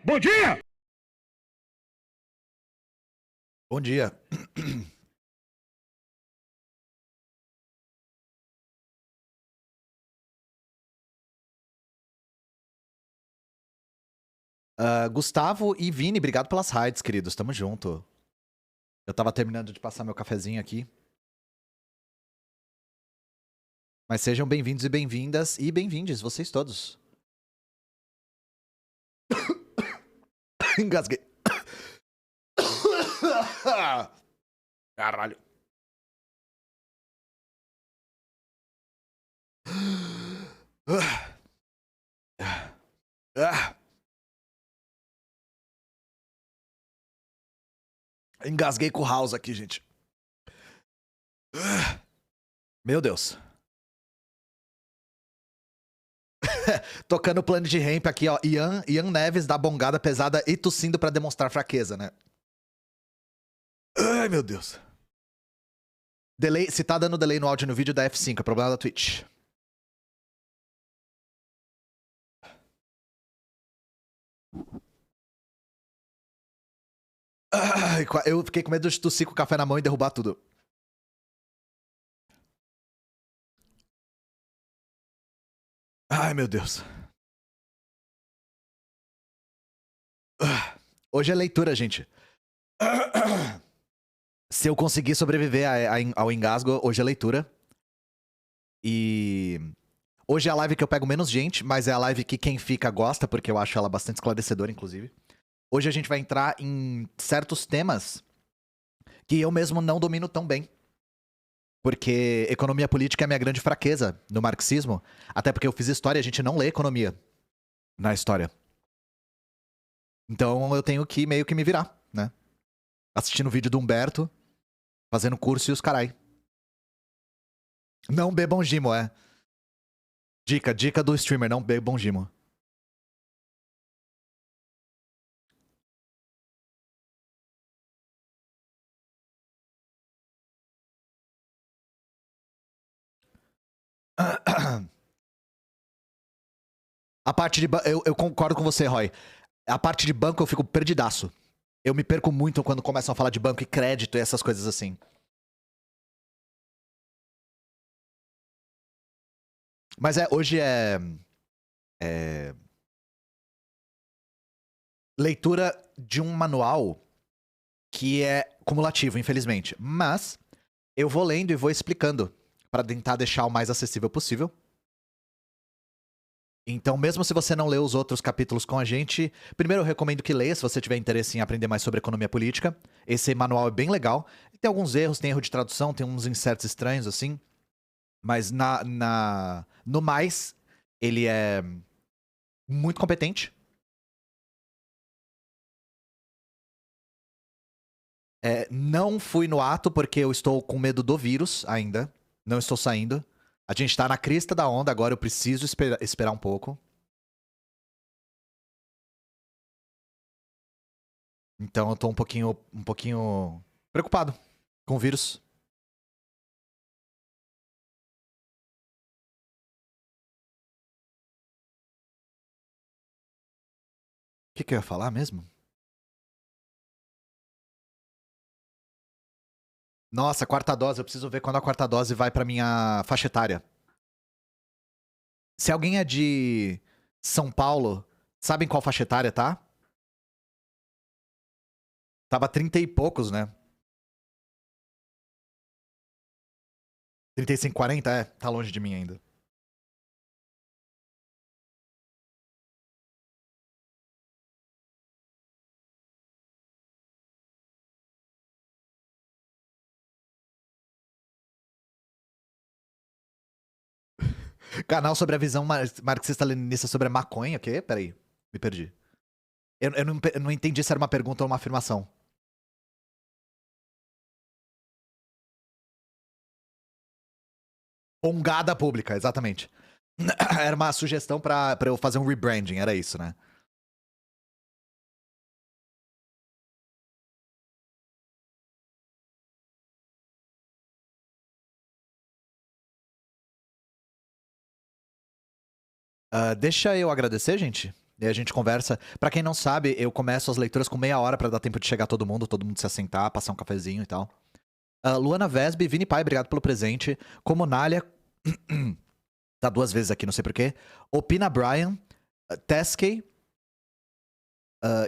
Bom dia! Bom dia. Gustavo e Vini, obrigado pelas raids, queridos. Tamo junto. Eu tava terminando de passar meu cafezinho aqui. Mas sejam bem-vindos e bem-vindas e bem-vindes, vocês todos. Engasguei. Caralho. Engasguei com o House aqui, gente. Meu Deus. Tocando plano de ramp aqui, ó. Ian Neves dá bongada pesada e tossindo pra demonstrar fraqueza, né? Ai, meu Deus. Delay, se tá dando delay no áudio e no vídeo, dá F5, é problema da Twitch. Ai, eu fiquei com medo de tossir com o café na mão e derrubar tudo. Ai, meu Deus. Hoje é leitura, gente. Se eu conseguir sobreviver ao engasgo, hoje é leitura. E hoje é a live que eu pego menos gente, mas é a live que quem fica gosta, porque eu acho ela bastante esclarecedora, inclusive. Hoje a gente vai entrar em certos temas que eu mesmo não domino tão bem. Porque economia política é a minha grande fraqueza no marxismo. Até porque eu fiz história e a gente não lê economia na história. Então eu tenho que meio que me virar, né? Assistindo o vídeo do Humberto, fazendo curso e os carai. Não bebam gimo, é. Dica do streamer, não bebam gimo. A parte de eu concordo com você, Roy. A parte de banco eu fico perdidaço. Eu me perco muito quando começam a falar de banco e crédito e essas coisas assim. Mas hoje é leitura de um manual que é cumulativo, infelizmente. Mas eu vou lendo e vou explicando para tentar deixar o mais acessível possível. Então, mesmo se você não leu os outros capítulos com a gente, primeiro eu recomendo que leia, se você tiver interesse em aprender mais sobre economia política. Esse manual é bem legal. Tem alguns erros, tem erro de tradução, tem uns inserts estranhos, assim. Mas no mais, ele é muito competente. Não fui no ato porque eu estou com medo do vírus ainda. Não estou saindo. A gente tá na crista da onda agora, eu preciso esperar um pouco. Então eu tô um pouquinho preocupado com o vírus. O que eu ia falar mesmo? Nossa, quarta dose, eu preciso ver quando a quarta dose vai pra minha faixa etária. Se alguém é de São Paulo, sabem qual faixa etária, tá? Tava 30 e poucos, né? 35, 40, tá longe de mim ainda. Canal sobre a visão marxista-leninista sobre a maconha, o quê? Peraí, me perdi. Eu não entendi se era uma pergunta ou uma afirmação. Pongada pública, exatamente. Era uma sugestão pra eu fazer um rebranding, era isso, né? Deixa eu agradecer, gente. E a gente conversa. Pra quem não sabe, eu começo as leituras com meia hora pra dar tempo de chegar todo mundo se assentar, passar um cafezinho e tal. Luana Vesby, Vini Pai, obrigado pelo presente. Como Nália, tá 2 vezes aqui, não sei porquê. Opina Brian, Teskey,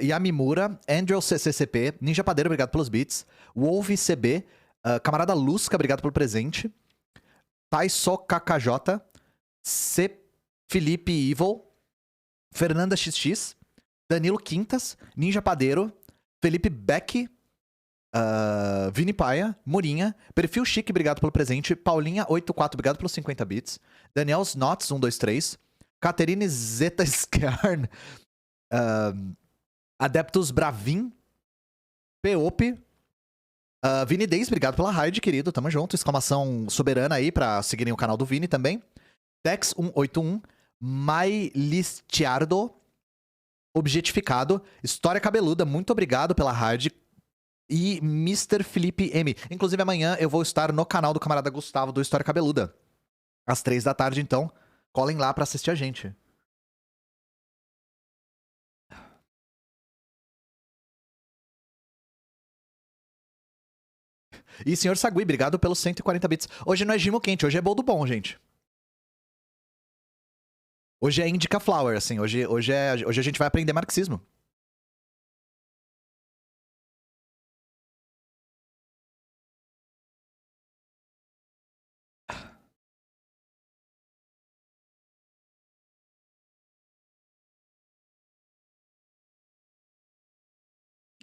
Yamimura, Andrew CCCP, Ninja Padeiro, obrigado pelos beats. Wolf CB, Camarada Lusca, obrigado pelo presente. Taiso KKJ, C. Felipe Evil, Fernanda XX, Danilo Quintas, Ninja Padeiro, Felipe Beck, Vini Paia, Murinha, Perfil Chique, obrigado pelo presente. Paulinha84, obrigado pelos 50 bits. Daniel Snots, 123. Caterine Zeta Skjarn, Adeptus Bravin, Peope, Vini Days, obrigado pela raid, querido, tamo junto. Exclamação soberana aí pra seguirem o canal do Vini também. Dex181, Mailistiardo, Objetificado, História Cabeluda, muito obrigado pela raid. E Mr. Felipe M. Inclusive, amanhã eu vou estar no canal do camarada Gustavo do História Cabeluda. Às 3 da tarde, então. Colhem lá pra assistir a gente. E senhor Sagui, obrigado pelos 140 bits. Hoje não é Gimo Quente, hoje é Boldo Bom, gente. Hoje é Indica Flower, assim. Hoje a gente vai aprender marxismo.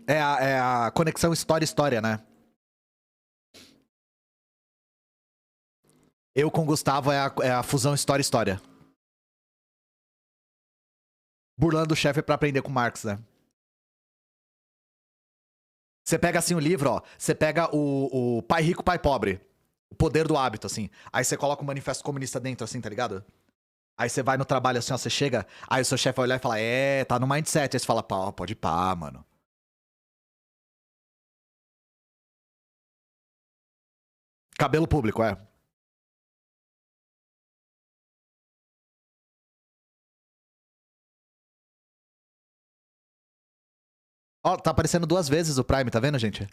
É a conexão história-história, né? Eu com o Gustavo é a fusão história-história. Burlando o chefe pra aprender com Marx, né? Você pega assim o livro, ó. Você pega o Pai Rico, Pai Pobre. O poder do hábito, assim. Aí você coloca o manifesto comunista dentro, assim, tá ligado? Aí você vai no trabalho assim, ó, você chega, aí o seu chefe vai olhar e fala, tá no mindset. Aí você fala, pá, pode pá, mano. Cabelo público, é. Ó, tá aparecendo 2 vezes o Prime, tá vendo, gente?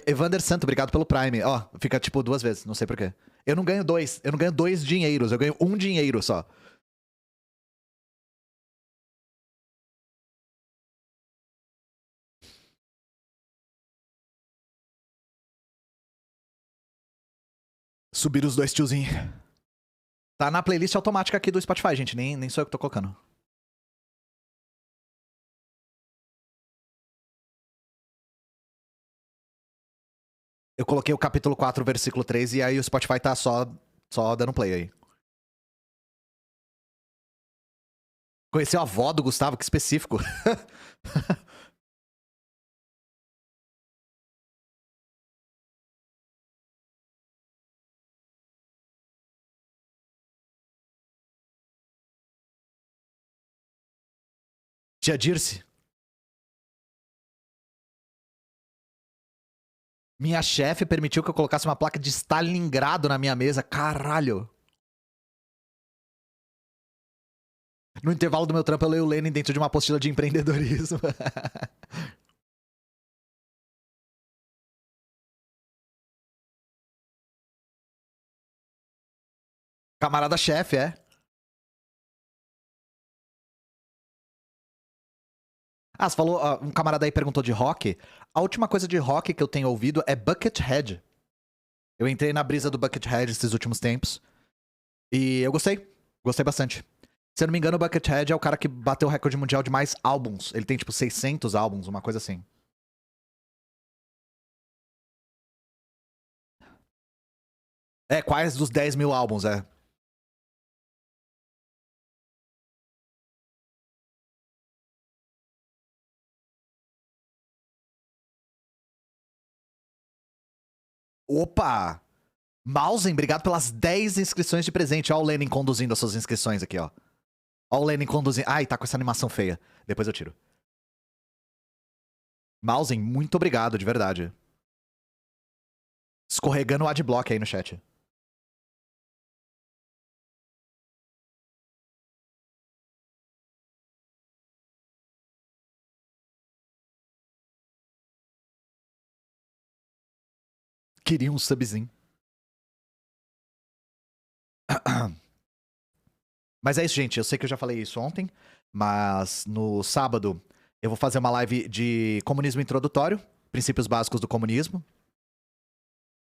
Evander Santo, obrigado pelo Prime. Ó, fica tipo 2 vezes, não sei porquê. Eu não ganho 2, eu não ganho 2 dinheiros, eu ganho 1 dinheiro só. Subir os 2 tiozinhos. Tá na playlist automática aqui do Spotify, gente, nem sou eu que tô colocando. Eu coloquei o capítulo 4, versículo 3, e aí o Spotify tá só dando play aí. Conheceu a avó do Gustavo, que específico. Tia Dirce. Minha chefe permitiu que eu colocasse uma placa de Stalingrado na minha mesa. Caralho. No intervalo do meu trampo, eu leio o Lenin dentro de uma apostila de empreendedorismo. Camarada chefe, é. Ah, você falou, um camarada aí perguntou de rock. A última coisa de rock que eu tenho ouvido é Buckethead. Eu entrei na brisa do Buckethead esses últimos tempos. E eu gostei. Gostei bastante. Se eu não me engano, o Buckethead é o cara que bateu o recorde mundial de mais álbuns. Ele tem, tipo, 600 álbuns, uma coisa assim. É, quais dos 10 mil álbuns, é. Opa! Mausen, obrigado pelas 10 inscrições de presente. Ó o Lenin conduzindo as suas inscrições aqui, ó. Ó o Lenin conduzindo. Ai, tá com essa animação feia. Depois eu tiro. Mausen, muito obrigado, de verdade. Escorregando o adblock aí no chat. Queria um subzinho. Mas é isso, gente. Eu sei que eu já falei isso ontem, mas no sábado eu vou fazer uma live de comunismo introdutório, princípios básicos do comunismo.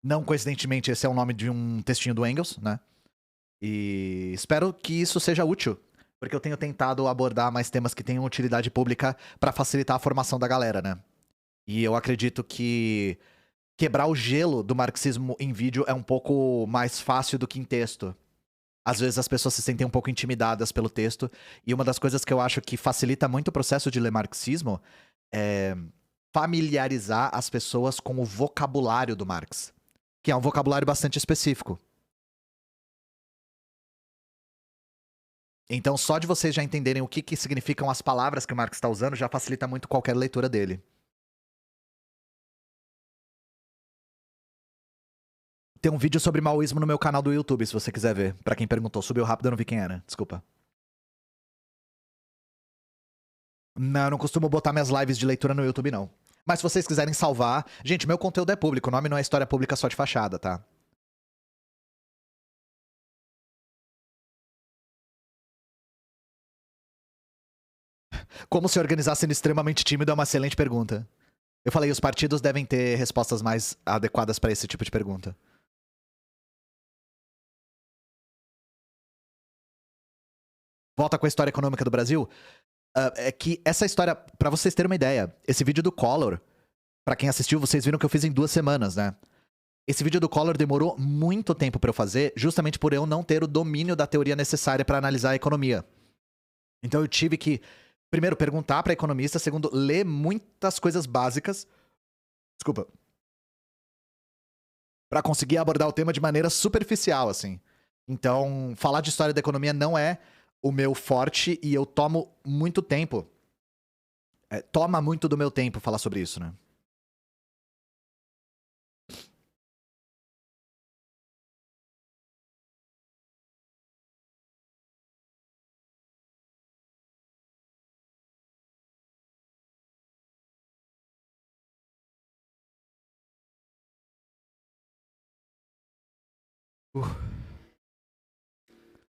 Não coincidentemente, esse é o nome de um textinho do Engels, né? E espero que isso seja útil, porque eu tenho tentado abordar mais temas que tenham utilidade pública para facilitar a formação da galera, né? E eu acredito que quebrar o gelo do marxismo em vídeo é um pouco mais fácil do que em texto. Às vezes as pessoas se sentem um pouco intimidadas pelo texto, e uma das coisas que eu acho que facilita muito o processo de ler marxismo é familiarizar as pessoas com o vocabulário do Marx, que é um vocabulário bastante específico. Então, só de vocês já entenderem o que significam as palavras que o Marx está usando já facilita muito qualquer leitura dele. Tem um vídeo sobre maoísmo no meu canal do YouTube, se você quiser ver. Pra quem perguntou, subiu rápido, eu não vi quem era. Desculpa. Não, eu não costumo botar minhas lives de leitura no YouTube, não. Mas se vocês quiserem salvar... Gente, meu conteúdo é público, o nome não é história pública só de fachada, tá? Como se organizar sendo extremamente tímido é uma excelente pergunta. Eu falei, os partidos devem ter respostas mais adequadas pra esse tipo de pergunta. Volta com a história econômica do Brasil. É que essa história, pra vocês terem uma ideia, esse vídeo do Collor, pra quem assistiu, vocês viram que eu fiz em 2 semanas, né? Esse vídeo do Collor demorou muito tempo pra eu fazer, justamente por eu não ter o domínio da teoria necessária pra analisar a economia. Então eu tive que, primeiro, perguntar pra economista, segundo, ler muitas coisas básicas. Desculpa. Pra conseguir abordar o tema de maneira superficial, assim. Então, falar de história da economia não é o meu forte e eu tomo muito tempo. Toma muito do meu tempo falar sobre isso, né?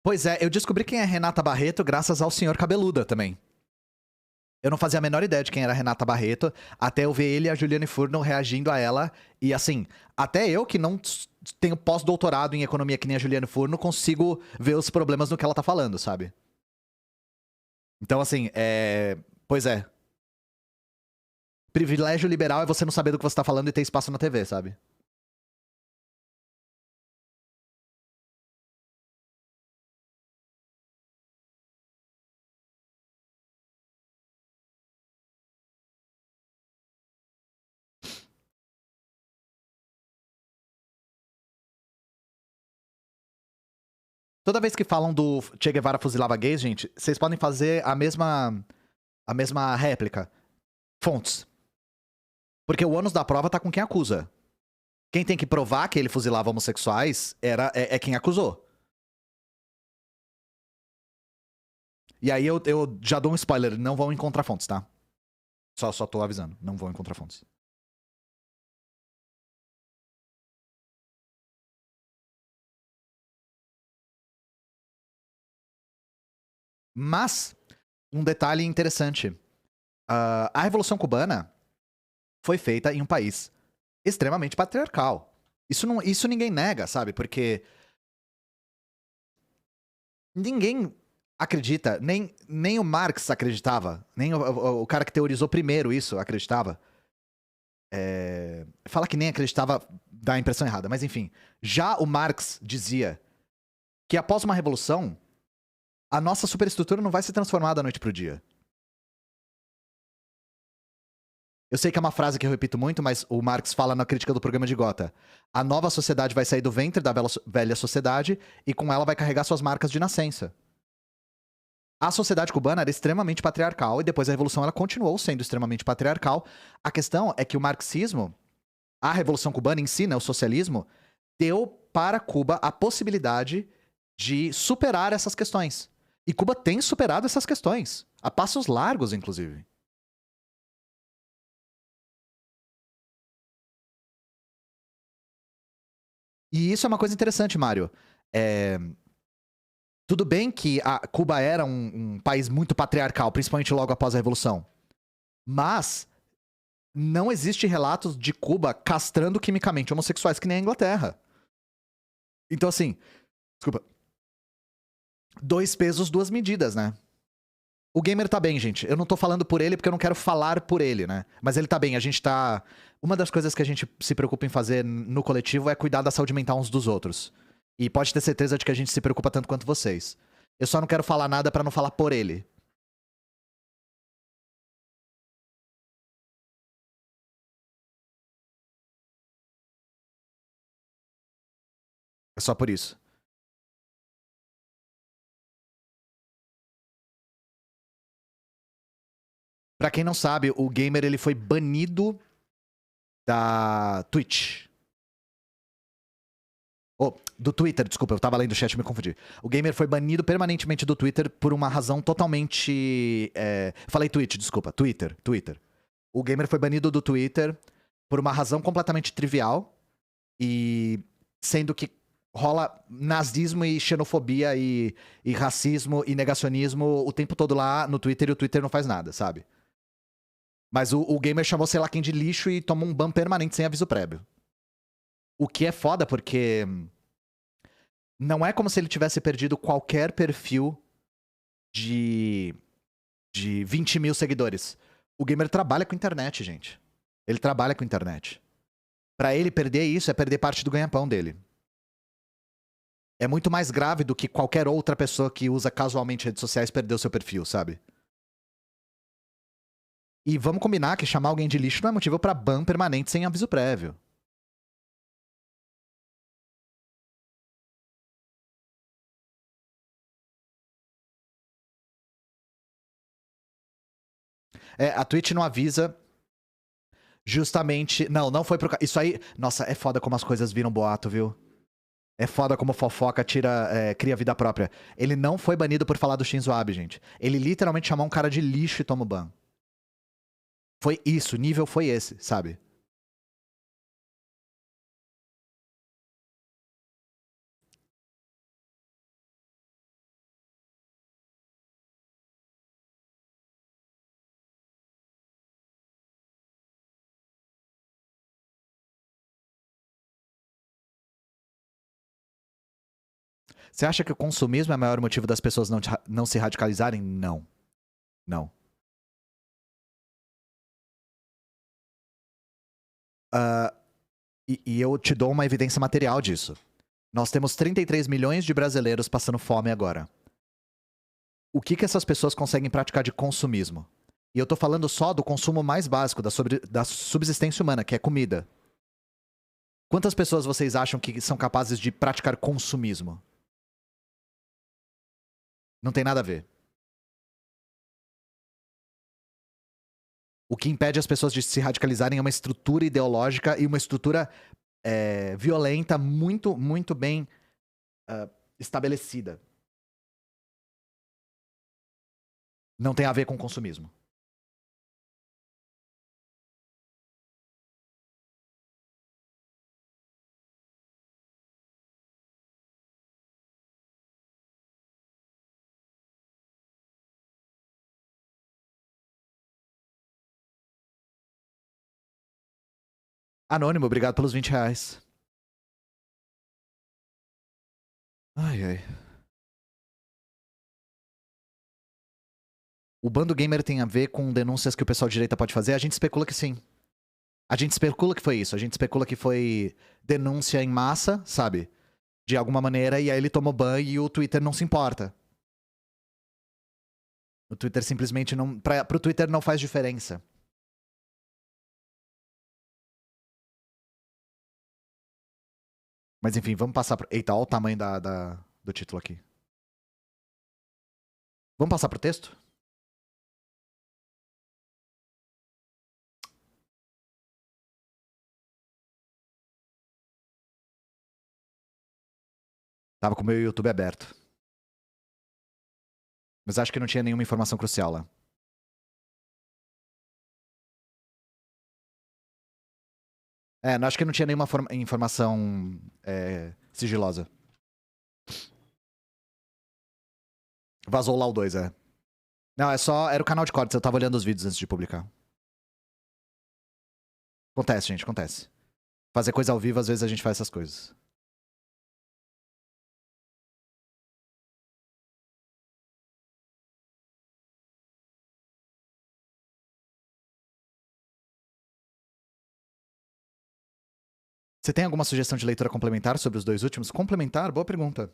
Pois é, eu descobri quem é Renata Barreto graças ao senhor Cabeluda também. Eu não fazia a menor ideia de quem era Renata Barreto, até eu ver ele e a Juliane Furno reagindo a ela. E assim, até eu que não tenho pós-doutorado em economia que nem a Juliane Furno, consigo ver os problemas no que ela tá falando, sabe? Então, assim, Pois é. Privilégio liberal é você não saber do que você tá falando e ter espaço na TV, sabe? Toda vez que falam do Che Guevara fuzilava gays, gente, vocês podem fazer a mesma réplica. Fontes. Porque o ônus da prova tá com quem acusa. Quem tem que provar que ele fuzilava homossexuais é quem acusou. E aí eu já dou um spoiler, não vão encontrar fontes, tá? Só tô avisando, não vão encontrar fontes. Mas, um detalhe interessante. A Revolução Cubana foi feita em um país extremamente patriarcal. Isso ninguém nega, sabe? Porque ninguém acredita, nem o Marx acreditava, nem o cara que teorizou primeiro isso acreditava. Fala que nem acreditava dá a impressão errada, mas enfim. Já o Marx dizia que após uma revolução, a nossa superestrutura não vai se transformar da noite pro dia. Eu sei que é uma frase que eu repito muito, mas o Marx fala na crítica do programa de Gotha. A nova sociedade vai sair do ventre da velha sociedade e com ela vai carregar suas marcas de nascença. A sociedade cubana era extremamente patriarcal e depois da Revolução ela continuou sendo extremamente patriarcal. A questão é que o marxismo, a Revolução Cubana em si, né, o socialismo, deu para Cuba a possibilidade de superar essas questões. E Cuba tem superado essas questões, a passos largos, inclusive. E isso é uma coisa interessante, Mário. É, tudo bem que Cuba era um país muito patriarcal, principalmente logo após a Revolução. Mas não existe relatos de Cuba castrando quimicamente homossexuais que nem a Inglaterra. Então, assim, desculpa. Dois pesos, duas medidas, né? O gamer tá bem, gente. Eu não tô falando por ele porque eu não quero falar por ele, né? Mas ele tá bem. A gente tá. Uma das coisas que a gente se preocupa em fazer no coletivo é cuidar da saúde mental uns dos outros. E pode ter certeza de que a gente se preocupa tanto quanto vocês. Eu só não quero falar nada pra não falar por ele. É só por isso. Pra quem não sabe, o gamer ele foi banido da Twitch. Oh, do Twitter, desculpa, eu tava lendo o chat e me confundi. O gamer foi banido permanentemente do Twitter por uma razão totalmente. Falei Twitch, desculpa. Twitter. O gamer foi banido do Twitter por uma razão completamente trivial. E sendo que rola nazismo e xenofobia e racismo e negacionismo o tempo todo lá no Twitter e o Twitter não faz nada, sabe? Mas o gamer chamou sei lá quem de lixo e tomou um ban permanente sem aviso prévio. O que é foda porque não é como se ele tivesse perdido qualquer perfil de, de 20 mil seguidores. O gamer trabalha com internet, gente. Ele trabalha com internet. Pra ele perder isso é perder parte do ganha-pão dele. É muito mais grave do que qualquer outra pessoa que usa casualmente redes sociais perder o seu perfil, sabe? E vamos combinar que chamar alguém de lixo não é motivo pra ban permanente sem aviso prévio. A Twitch não avisa justamente. Não, não foi pro. Isso aí. Nossa, é foda como as coisas viram boato, viu? É foda como fofoca cria vida própria. Ele não foi banido por falar do Shinzo Abe, gente. Ele literalmente chamou um cara de lixo e toma o ban. Foi isso, o nível foi esse, sabe? Você acha que o consumismo é o maior motivo das pessoas não se radicalizarem? Não. Não. Ah, e eu te dou uma evidência material disso. Nós temos 33 milhões de brasileiros passando fome agora. O que essas pessoas conseguem praticar de consumismo? E eu tô falando só do consumo mais básico, da subsistência humana, que é comida. Quantas pessoas vocês acham que são capazes de praticar consumismo? Não tem nada a ver. O que impede as pessoas de se radicalizarem é uma estrutura ideológica e uma estrutura violenta muito, muito bem estabelecida. Não tem a ver com consumismo. Anônimo, obrigado pelos 20 reais. Ai, ai. O bando gamer tem a ver com denúncias que o pessoal de direita pode fazer? A gente especula que sim. A gente especula que foi isso. A gente especula que foi denúncia em massa, sabe? De alguma maneira, e aí ele tomou ban e o Twitter não se importa. O Twitter simplesmente não. Pro Twitter não faz diferença. Mas enfim, vamos passar pro. Eita, olha o tamanho do título aqui. Vamos passar pro texto? Tava com o meu YouTube aberto. Mas acho que não tinha nenhuma informação crucial lá. Não, acho que não tinha nenhuma informação sigilosa. Vazou lá o 2, é. Não, era o canal de cortes, eu tava olhando os vídeos antes de publicar. Acontece, gente, acontece. Fazer coisa ao vivo, às vezes a gente faz essas coisas. Você tem alguma sugestão de leitura complementar sobre os dois últimos? Complementar? Boa pergunta.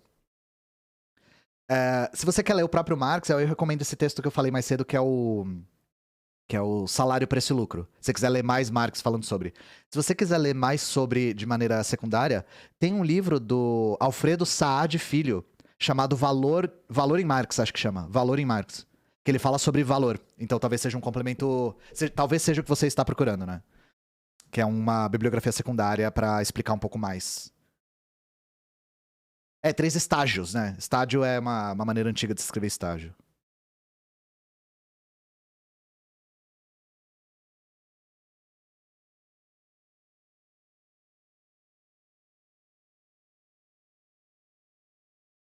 Se você quer ler o próprio Marx, eu recomendo esse texto que eu falei mais cedo, que é o Salário, Preço e Lucro. Se você quiser ler mais Marx falando sobre. Se você quiser ler mais sobre de maneira secundária, tem um livro do Alfredo Saad Filho, chamado Valor em Marx, acho que chama. Valor em Marx. Que ele fala sobre valor. Então talvez seja um complemento. Talvez seja o que você está procurando, né? Que é uma bibliografia secundária para explicar um pouco mais. 3 estágios, né? Estágio é uma maneira antiga de escrever estágio.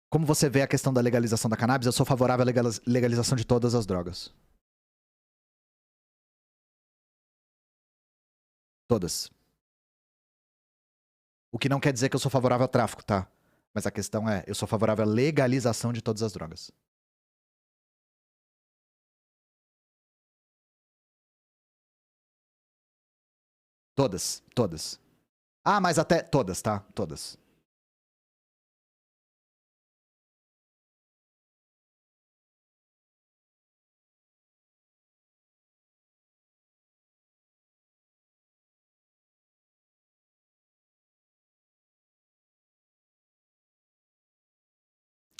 Como você vê a questão da legalização da cannabis, eu sou favorável à legalização de todas as drogas. Todas. O que não quer dizer que eu sou favorável ao tráfico, tá? Mas a questão é, eu sou favorável à legalização de todas as drogas. Todas, todas. Ah, mas até todas, tá? Todas.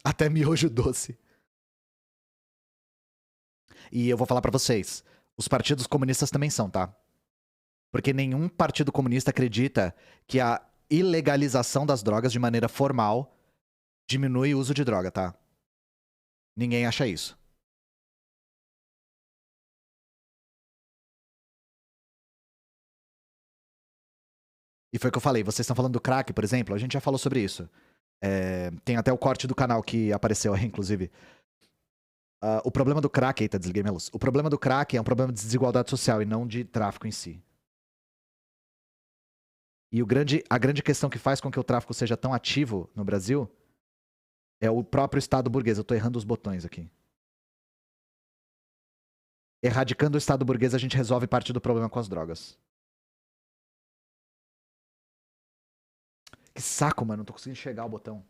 Até miojo doce. E eu vou falar pra vocês, os partidos comunistas também são, tá? Porque nenhum partido comunista acredita que a ilegalização das drogas de maneira formal diminui o uso de droga, tá? Ninguém acha isso. E foi o que eu falei, vocês estão falando do crack, por exemplo, a gente já falou sobre isso. Tem até o corte do canal que apareceu aí, inclusive. O problema do crack, eita, desliguei minha luz. O problema do crack é um problema de desigualdade social e não de tráfico em si. E a grande questão que faz com que o tráfico seja tão ativo no Brasil é o próprio Estado burguês. Eu tô errando os botões aqui. Erradicando o Estado burguês, a gente resolve parte do problema com as drogas. Que saco, mano. Não tô conseguindo enxergar o botão.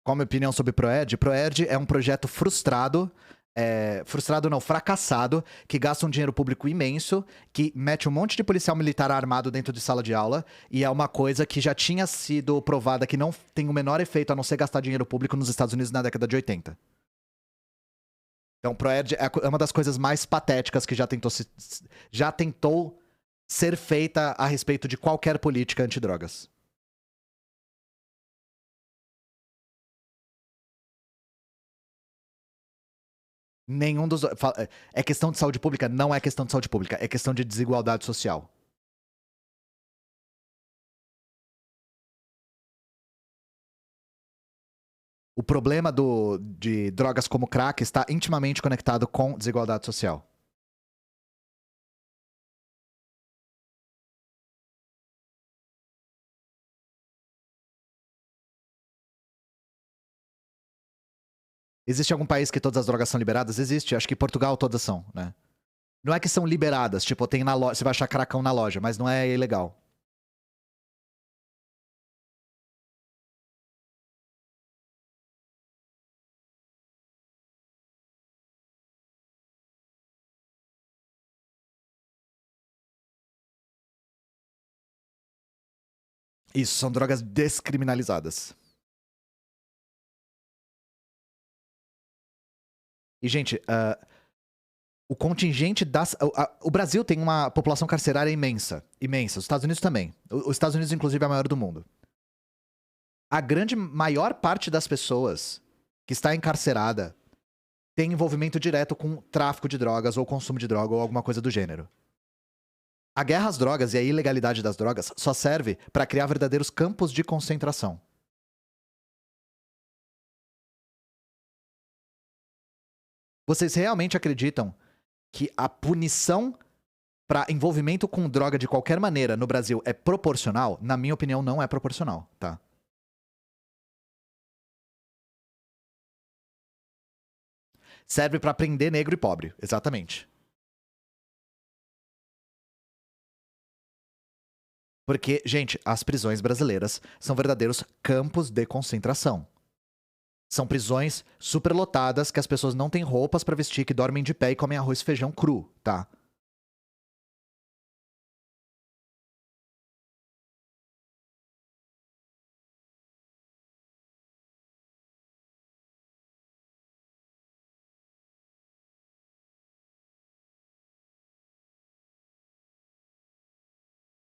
Qual a minha opinião sobre Proerd? Proerd é um projeto frustrado. Frustrado não, fracassado, que gasta um dinheiro público imenso, que mete um monte de policial militar armado dentro de sala de aula, e é uma coisa que já tinha sido provada que não tem o menor efeito a não ser gastar dinheiro público nos Estados Unidos na década de 80. Então, Proerd é uma das coisas mais patéticas que já tentou ser feita a respeito de qualquer política antidrogas. Nenhum dos. É questão de saúde pública? Não é questão de saúde pública. É questão de desigualdade social. O problema de drogas como crack está intimamente conectado com desigualdade social. Existe algum país que todas as drogas são liberadas? Existe. Acho que Portugal todas são, né? Não é que são liberadas, tipo, tem na loja, você vai achar cracão na loja, mas não é ilegal. Isso, são drogas descriminalizadas. E, gente, O contingente das. O Brasil tem uma população carcerária imensa. Imensa. Os Estados Unidos também. Os Estados Unidos, inclusive, é a maior do mundo. A maior parte das pessoas que está encarcerada tem envolvimento direto com tráfico de drogas ou consumo de droga ou alguma coisa do gênero. A guerra às drogas e a ilegalidade das drogas só serve para criar verdadeiros campos de concentração. Vocês realmente acreditam que a punição para envolvimento com droga de qualquer maneira no Brasil é proporcional? Na minha opinião, não é proporcional, tá? Serve para prender negro e pobre, exatamente. Porque, gente, as prisões brasileiras são verdadeiros campos de concentração. São prisões superlotadas que as pessoas não têm roupas pra vestir, que dormem de pé e comem arroz e feijão cru, tá?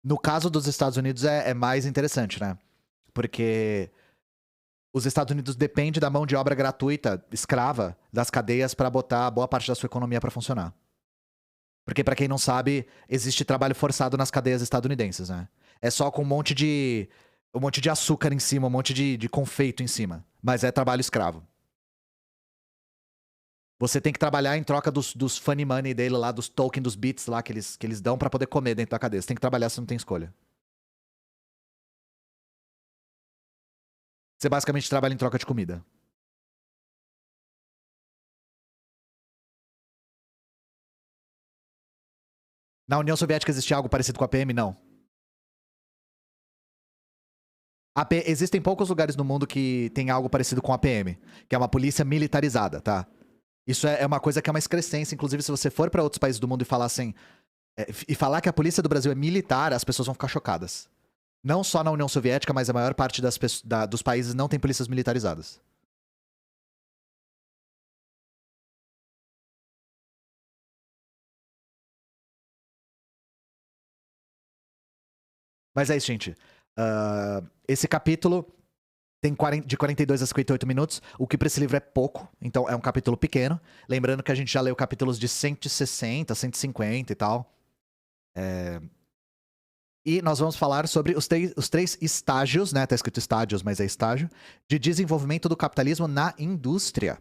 No caso dos Estados Unidos é mais interessante, né? Porque os Estados Unidos dependem da mão de obra gratuita, escrava, das cadeias pra botar boa parte da sua economia pra funcionar. Porque, pra quem não sabe, existe trabalho forçado nas cadeias estadunidenses, né? É só com um monte de açúcar em cima, um monte de confeito em cima. Mas é trabalho escravo. Você tem que trabalhar em troca dos funny money dele lá, dos tokens, dos bits lá que eles dão pra poder comer dentro da cadeia. Você tem que trabalhar, você não tem escolha. Você basicamente trabalha em troca de comida. Na União Soviética existia algo parecido com a PM? Não. Existem poucos lugares no mundo que tem algo parecido com a PM, que é uma polícia militarizada, tá? Isso é uma coisa que é uma excrescência. Inclusive, se você for pra outros países do mundo e falar assim. E falar que a polícia do Brasil é militar, as pessoas vão ficar chocadas. Não só na União Soviética, mas a maior parte dos países não tem polícias militarizadas. Mas é isso, gente. Esse capítulo tem de 42 a 58 minutos, o que pra esse livro é pouco, então é um capítulo pequeno. Lembrando que a gente já leu capítulos de 160, 150 e tal. E nós vamos falar sobre os três estágios, né? Tá escrito estágios, mas é estágio, de desenvolvimento do capitalismo na indústria.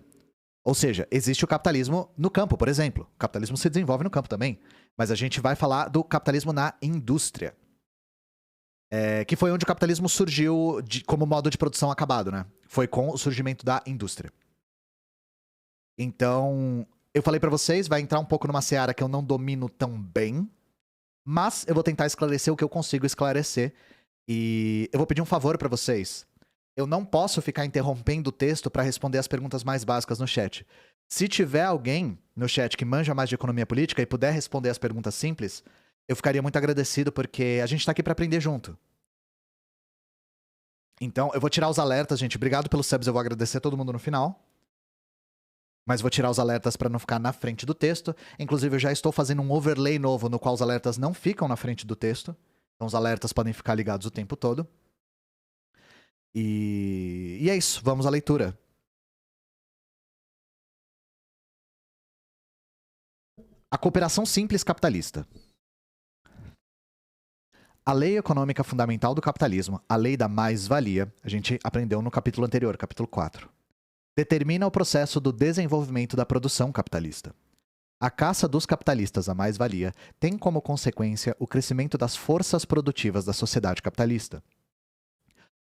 Ou seja, existe o capitalismo no campo, por exemplo. O capitalismo se desenvolve no campo também. Mas a gente vai falar do capitalismo na indústria. Que foi onde o capitalismo surgiu como modo de produção acabado, né? Foi com o surgimento da indústria. Então, eu falei pra vocês, vai entrar um pouco numa seara que eu não domino tão bem, mas eu vou tentar esclarecer o que eu consigo esclarecer. E eu vou pedir um favor pra vocês. Eu não posso ficar interrompendo o texto pra responder as perguntas mais básicas no chat. Se tiver alguém no chat que manja mais de economia política e puder responder as perguntas simples, eu ficaria muito agradecido, porque a gente tá aqui pra aprender junto. Então, eu vou tirar os alertas, gente. Obrigado pelos subs, eu vou agradecer todo mundo no final. Mas vou tirar os alertas pra não ficar na frente do texto. Inclusive, eu já estou fazendo um overlay novo no qual os alertas não ficam na frente do texto. Então, os alertas podem ficar ligados o tempo todo. E é isso, vamos à leitura. A cooperação simples capitalista. A lei econômica fundamental do capitalismo, a lei da mais-valia, a gente aprendeu no capítulo anterior, capítulo 4, determina o processo do desenvolvimento da produção capitalista. A caça dos capitalistas à mais-valia tem como consequência o crescimento das forças produtivas da sociedade capitalista.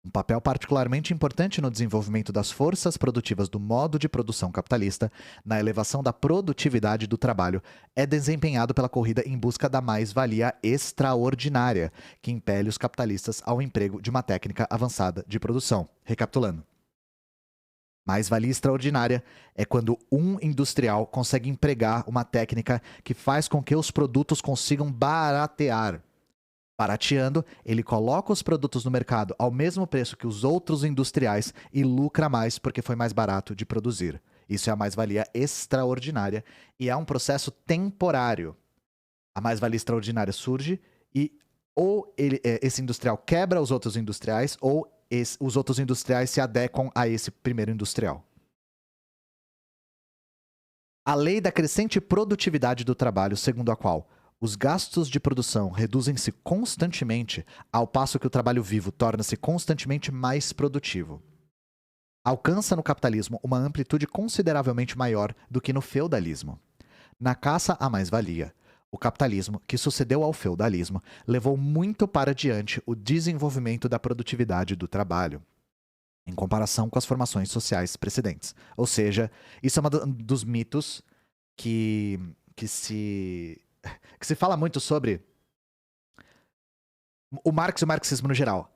Um papel particularmente importante no desenvolvimento das forças produtivas do modo de produção capitalista, na elevação da produtividade do trabalho, é desempenhado pela corrida em busca da mais-valia extraordinária, que impele os capitalistas ao emprego de uma técnica avançada de produção. Recapitulando. Mais-valia extraordinária é quando um industrial consegue empregar uma técnica que faz com que os produtos consigam baratear. Barateando, ele coloca os produtos no mercado ao mesmo preço que os outros industriais e lucra mais porque foi mais barato de produzir. Isso é a mais-valia extraordinária e é um processo temporário. A mais-valia extraordinária surge e ou esse industrial quebra os outros industriais ou os outros industriais se adequam a esse primeiro industrial. A lei da crescente produtividade do trabalho, segundo a qual os gastos de produção reduzem-se constantemente, ao passo que o trabalho vivo torna-se constantemente mais produtivo, alcança no capitalismo uma amplitude consideravelmente maior do que no feudalismo. Na caça à mais-valia, o capitalismo, que sucedeu ao feudalismo, levou muito para diante o desenvolvimento da produtividade do trabalho, em comparação com as formações sociais precedentes. Ou seja, isso é um dos mitos que se fala muito sobre o Marx e o marxismo no geral.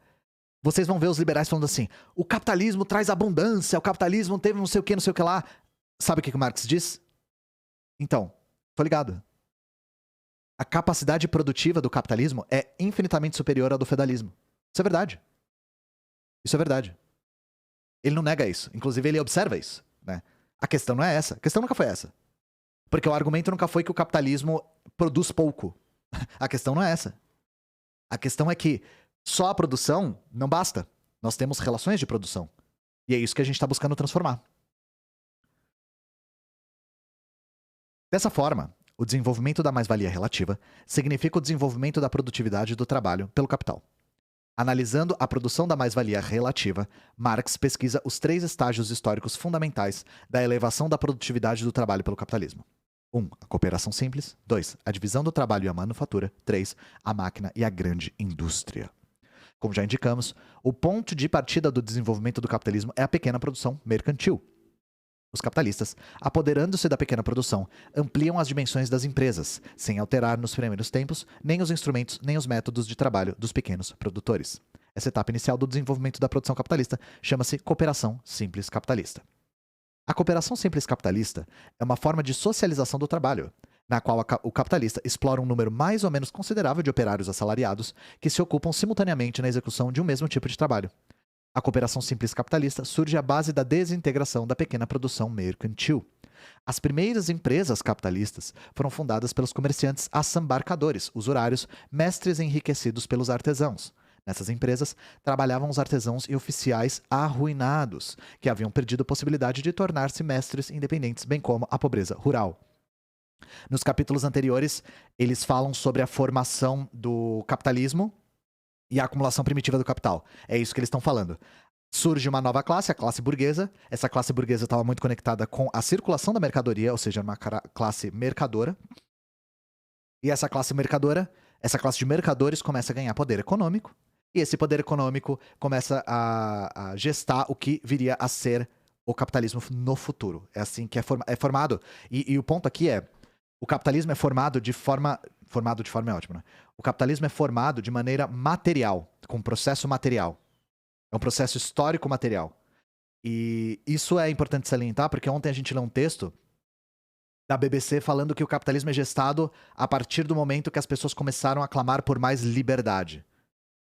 Vocês vão ver os liberais falando assim, o capitalismo traz abundância, o capitalismo teve não sei o que lá. Sabe o que o Marx diz? Então, tô ligado. A capacidade produtiva do capitalismo é infinitamente superior à do feudalismo. Isso é verdade. Isso é verdade. Ele não nega isso. Inclusive, ele observa isso. Né? A questão não é essa. A questão nunca foi essa. Porque o argumento nunca foi que o capitalismo produz pouco. A questão não é essa. A questão é que só a produção não basta. Nós temos relações de produção. E é isso que a gente está buscando transformar. Dessa forma, o desenvolvimento da mais-valia relativa significa o desenvolvimento da produtividade do trabalho pelo capital. Analisando a produção da mais-valia relativa, Marx pesquisa os 3 estágios históricos fundamentais da elevação da produtividade do trabalho pelo capitalismo. 1. A cooperação simples. 2. A divisão do trabalho e a manufatura. 3. A máquina e a grande indústria. Como já indicamos, o ponto de partida do desenvolvimento do capitalismo é a pequena produção mercantil. Os capitalistas, apoderando-se da pequena produção, ampliam as dimensões das empresas, sem alterar nos primeiros tempos nem os instrumentos nem os métodos de trabalho dos pequenos produtores. Essa etapa inicial do desenvolvimento da produção capitalista chama-se cooperação simples capitalista. A cooperação simples capitalista é uma forma de socialização do trabalho, na qual o capitalista explora um número mais ou menos considerável de operários assalariados que se ocupam simultaneamente na execução de um mesmo tipo de trabalho. A cooperação simples capitalista surge à base da desintegração da pequena produção mercantil. As primeiras empresas capitalistas foram fundadas pelos comerciantes assambarcadores, usurários, mestres enriquecidos pelos artesãos. Nessas empresas, trabalhavam os artesãos e oficiais arruinados, que haviam perdido a possibilidade de tornar-se mestres independentes, bem como a pobreza rural. Nos capítulos anteriores, eles falam sobre a formação do capitalismo e a acumulação primitiva do capital. É isso que eles estão falando. Surge uma nova classe, a classe burguesa. Essa classe burguesa estava muito conectada com a circulação da mercadoria, ou seja, uma classe mercadora. E essa classe mercadora, essa classe de mercadores começa a ganhar poder econômico. E esse poder econômico começa a gestar o que viria a ser o capitalismo no futuro. É assim que é formado. E o ponto aqui é, o capitalismo é formado de forma... Formado de forma é ótimo, né? O capitalismo é formado de maneira material, com processo material. É um processo histórico material. E isso é importante salientar, porque ontem a gente leu um texto da BBC falando que o capitalismo é gestado a partir do momento que as pessoas começaram a clamar por mais liberdade.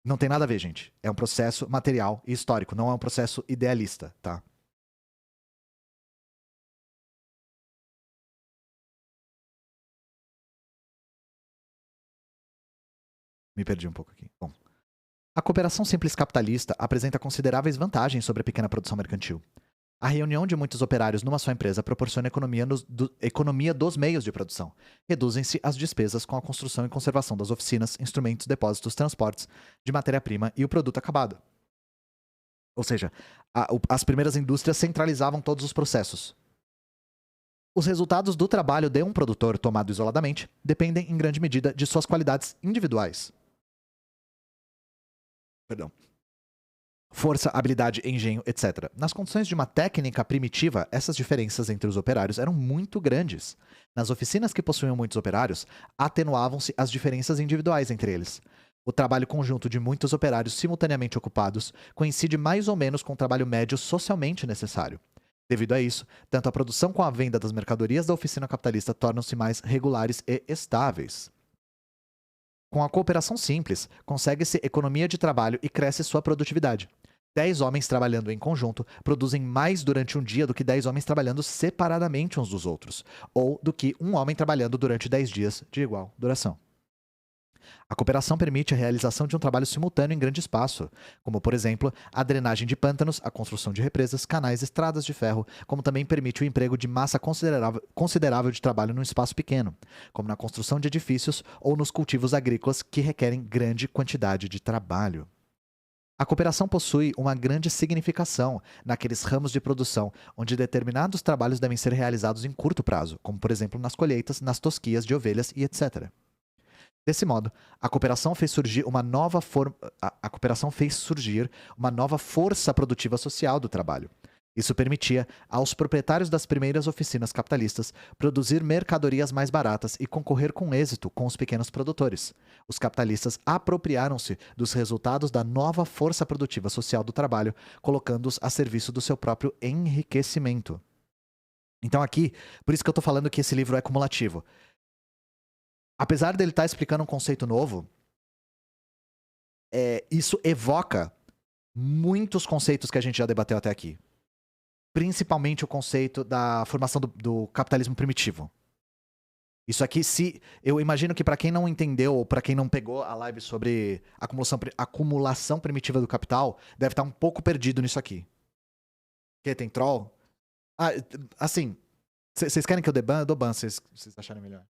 Não tem nada a ver, gente. É um processo material e histórico, não é um processo idealista, tá? Me perdi um pouco aqui. Bom. A cooperação simples capitalista apresenta consideráveis vantagens sobre a pequena produção mercantil. A reunião de muitos operários numa só empresa proporciona economia dos meios de produção. Reduzem-se as despesas com a construção e conservação das oficinas, instrumentos, depósitos, transportes de matéria-prima e o produto acabado. Ou seja, as primeiras indústrias centralizavam todos os processos. Os resultados do trabalho de um produtor tomado isoladamente dependem em grande medida de suas qualidades individuais. Perdão. Força, habilidade, engenho, etc. Nas condições de uma técnica primitiva, essas diferenças entre os operários eram muito grandes. Nas oficinas que possuíam muitos operários, atenuavam-se as diferenças individuais entre eles. O trabalho conjunto de muitos operários simultaneamente ocupados coincide mais ou menos com o trabalho médio socialmente necessário. Devido a isso, tanto a produção como a venda das mercadorias da oficina capitalista tornam-se mais regulares e estáveis. Com a cooperação simples, consegue-se economia de trabalho e cresce sua produtividade. 10 homens trabalhando em conjunto produzem mais durante um dia do que 10 homens trabalhando separadamente uns dos outros, ou do que um homem trabalhando durante 10 dias de igual duração. A cooperação permite a realização de um trabalho simultâneo em grande espaço, como, por exemplo, a drenagem de pântanos, a construção de represas, canais, estradas de ferro, como também permite o emprego de massa considerável de trabalho num espaço pequeno, como na construção de edifícios ou nos cultivos agrícolas que requerem grande quantidade de trabalho. A cooperação possui uma grande significação naqueles ramos de produção onde determinados trabalhos devem ser realizados em curto prazo, como, por exemplo, nas colheitas, nas tosquias de ovelhas e etc. Desse modo, a cooperação fez surgir uma nova força produtiva social do trabalho. Isso permitia aos proprietários das primeiras oficinas capitalistas produzir mercadorias mais baratas e concorrer com êxito com os pequenos produtores. Os capitalistas apropriaram-se dos resultados da nova força produtiva social do trabalho, colocando-os a serviço do seu próprio enriquecimento. Então aqui, por isso que eu estou falando que esse livro é cumulativo. Apesar dele estar explicando um conceito novo, isso evoca muitos conceitos que a gente já debateu até aqui. Principalmente o conceito da formação do capitalismo primitivo. Isso aqui, eu imagino que para quem não entendeu ou para quem não pegou a live sobre acumulação primitiva do capital, deve estar um pouco perdido nisso aqui. Que tem troll? Ah, assim, vocês querem que eu dê ban? Eu dou ban, se vocês acharem melhor.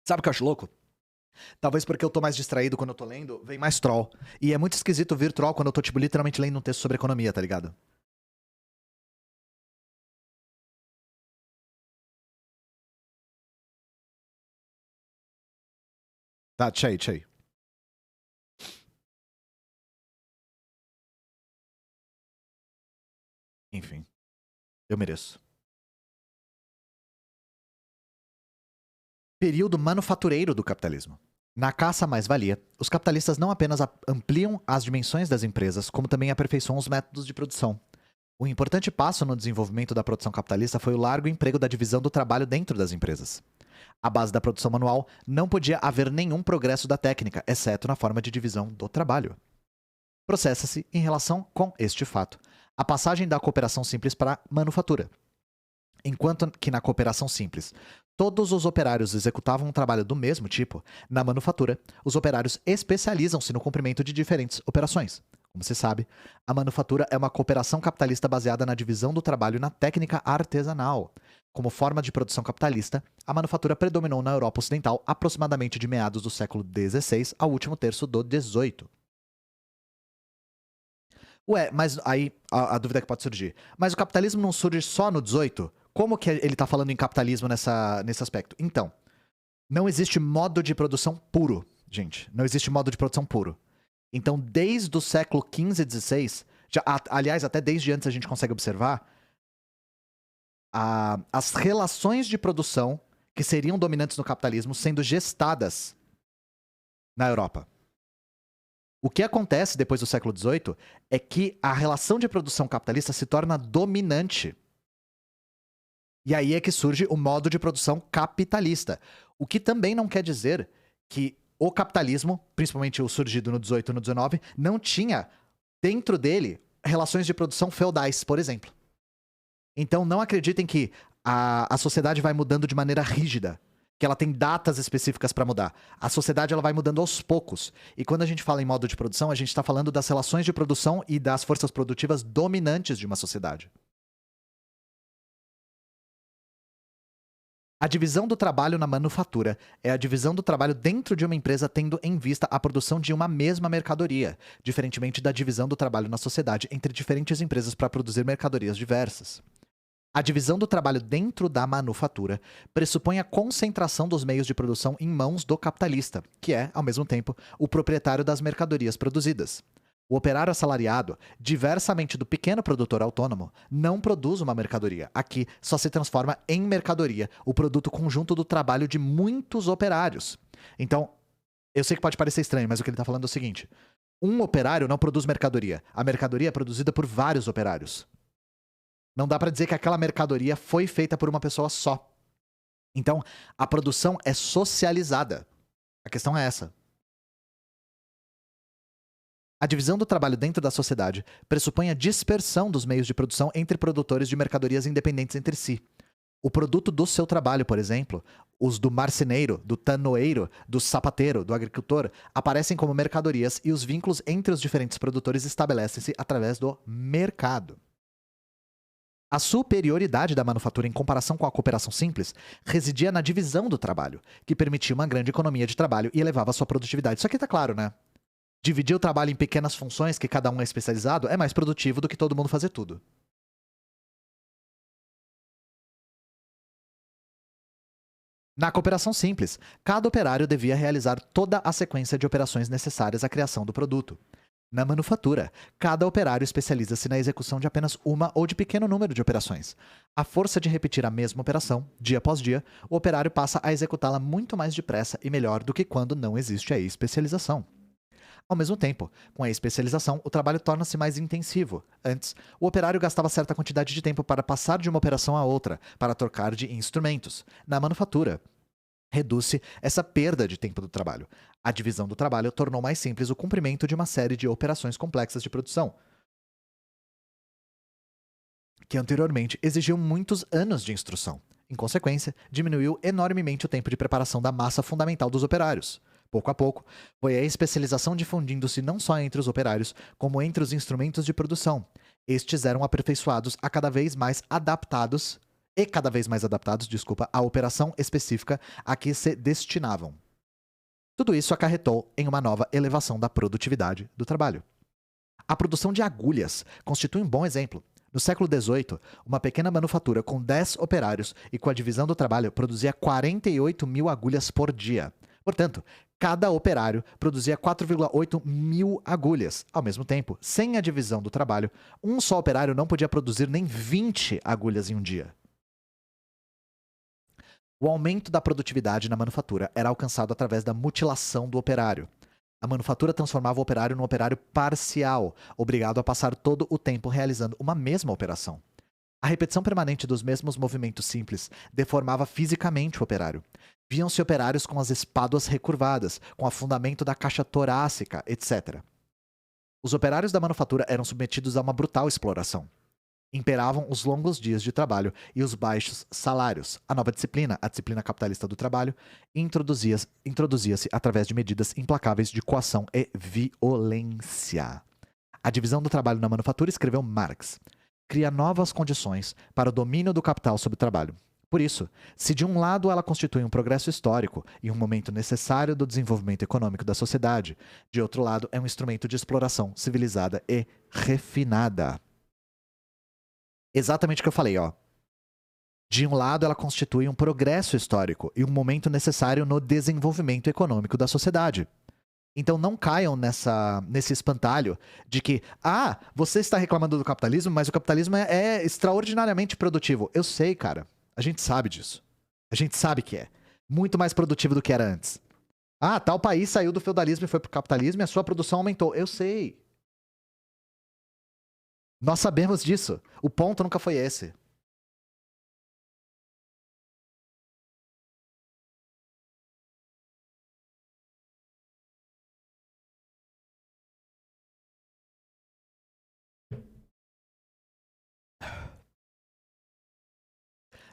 Sabe o que eu acho louco? Talvez porque eu tô mais distraído quando eu tô lendo, vem mais troll. E é muito esquisito vir troll quando eu tô, tipo, literalmente lendo um texto sobre economia, tá ligado? Tá, tchau, tchau. Enfim, eu mereço. Período manufatureiro do capitalismo. Na caça à mais-valia, os capitalistas não apenas ampliam as dimensões das empresas, como também aperfeiçoam os métodos de produção. Um importante passo no desenvolvimento da produção capitalista foi o largo emprego da divisão do trabalho dentro das empresas. À base da produção manual, não podia haver nenhum progresso da técnica, exceto na forma de divisão do trabalho. Processa-se, em relação com este fato, a passagem da cooperação simples para a manufatura. Enquanto que na cooperação simples, todos os operários executavam um trabalho do mesmo tipo, na manufatura, os operários especializam-se no cumprimento de diferentes operações. Como se sabe, a manufatura é uma cooperação capitalista baseada na divisão do trabalho e na técnica artesanal. Como forma de produção capitalista, a manufatura predominou na Europa Ocidental aproximadamente de meados do século XVI ao último terço do XVIII. Ué, mas aí a dúvida que pode surgir. Mas o capitalismo não surge só no 18? Como que ele está falando em capitalismo nesse aspecto? Então, não existe modo de produção puro, gente. Não existe modo de produção puro. Então, desde o século XV e XVI, aliás, até desde antes a gente consegue observar, as relações de produção que seriam dominantes no capitalismo sendo gestadas na Europa. O que acontece depois do século XVIII é que a relação de produção capitalista se torna dominante. E aí é que surge o modo de produção capitalista. O que também não quer dizer que o capitalismo, principalmente o surgido no 18 e no 19, não tinha dentro dele relações de produção feudais, por exemplo. Então não acreditem que a sociedade vai mudando de maneira rígida, que ela tem datas específicas para mudar. A sociedade ela vai mudando aos poucos. E quando a gente fala em modo de produção, a gente está falando das relações de produção e das forças produtivas dominantes de uma sociedade. A divisão do trabalho na manufatura é a divisão do trabalho dentro de uma empresa tendo em vista a produção de uma mesma mercadoria, diferentemente da divisão do trabalho na sociedade entre diferentes empresas para produzir mercadorias diversas. A divisão do trabalho dentro da manufatura pressupõe a concentração dos meios de produção em mãos do capitalista, que é, ao mesmo tempo, o proprietário das mercadorias produzidas. O operário assalariado, diversamente do pequeno produtor autônomo, não produz uma mercadoria. Aqui só se transforma em mercadoria o produto conjunto do trabalho de muitos operários. Então, eu sei que pode parecer estranho, mas o que ele está falando é o seguinte: um operário não produz mercadoria. A mercadoria é produzida por vários operários. Não dá para dizer que aquela mercadoria foi feita por uma pessoa só. Então, a produção é socializada. A questão é essa. A divisão do trabalho dentro da sociedade pressupõe a dispersão dos meios de produção entre produtores de mercadorias independentes entre si. O produto do seu trabalho, por exemplo, os do marceneiro, do tanoeiro, do sapateiro, do agricultor, aparecem como mercadorias e os vínculos entre os diferentes produtores estabelecem-se através do mercado. A superioridade da manufatura em comparação com a cooperação simples residia na divisão do trabalho, que permitia uma grande economia de trabalho e elevava sua produtividade. Isso aqui tá claro, né? Dividir o trabalho em pequenas funções que cada um é especializado é mais produtivo do que todo mundo fazer tudo. Na cooperação simples, cada operário devia realizar toda a sequência de operações necessárias à criação do produto. Na manufatura, cada operário especializa-se na execução de apenas uma ou de pequeno número de operações. À força de repetir a mesma operação, dia após dia, o operário passa a executá-la muito mais depressa e melhor do que quando não existe a especialização. Ao mesmo tempo, com a especialização, o trabalho torna-se mais intensivo. Antes, o operário gastava certa quantidade de tempo para passar de uma operação a outra, para trocar de instrumentos. Na manufatura, reduz-se essa perda de tempo do trabalho. A divisão do trabalho tornou mais simples o cumprimento de uma série de operações complexas de produção, que anteriormente exigiam muitos anos de instrução. Em consequência, diminuiu enormemente o tempo de preparação da massa fundamental dos operários. Pouco a pouco, foi a especialização difundindo-se não só entre os operários, como entre os instrumentos de produção. Estes eram aperfeiçoados a cada vez mais adaptados à operação específica a que se destinavam. Tudo isso acarretou em uma nova elevação da produtividade do trabalho. A produção de agulhas constitui um bom exemplo. No século XVIII, uma pequena manufatura com 10 operários e com a divisão do trabalho produzia 48 mil agulhas por dia. Portanto, cada operário produzia 4,8 mil agulhas. Ao mesmo tempo, sem a divisão do trabalho, um só operário não podia produzir nem 20 agulhas em um dia. O aumento da produtividade na manufatura era alcançado através da mutilação do operário. A manufatura transformava o operário num operário parcial, obrigado a passar todo o tempo realizando uma mesma operação. A repetição permanente dos mesmos movimentos simples deformava fisicamente o operário. Viam-se operários com as espáduas recurvadas, com afundamento da caixa torácica, etc. Os operários da manufatura eram submetidos a uma brutal exploração. Imperavam os longos dias de trabalho e os baixos salários. A nova disciplina, a disciplina capitalista do trabalho, introduzia-se através de medidas implacáveis de coação e violência. A divisão do trabalho na manufatura, escreveu Marx, cria novas condições para o domínio do capital sobre o trabalho. Por isso, se de um lado ela constitui um progresso histórico e um momento necessário do desenvolvimento econômico da sociedade, de outro lado é um instrumento de exploração civilizada e refinada. Exatamente o que eu falei, ó. De um lado, ela constitui um progresso histórico e um momento necessário no desenvolvimento econômico da sociedade. Então não caiam nesse espantalho de que, você está reclamando do capitalismo, mas o capitalismo é extraordinariamente produtivo. Eu sei, cara. A gente sabe disso. A gente sabe que é. Muito mais produtivo do que era antes. Tal país saiu do feudalismo e foi pro capitalismo e a sua produção aumentou. Eu sei. Nós sabemos disso. O ponto nunca foi esse.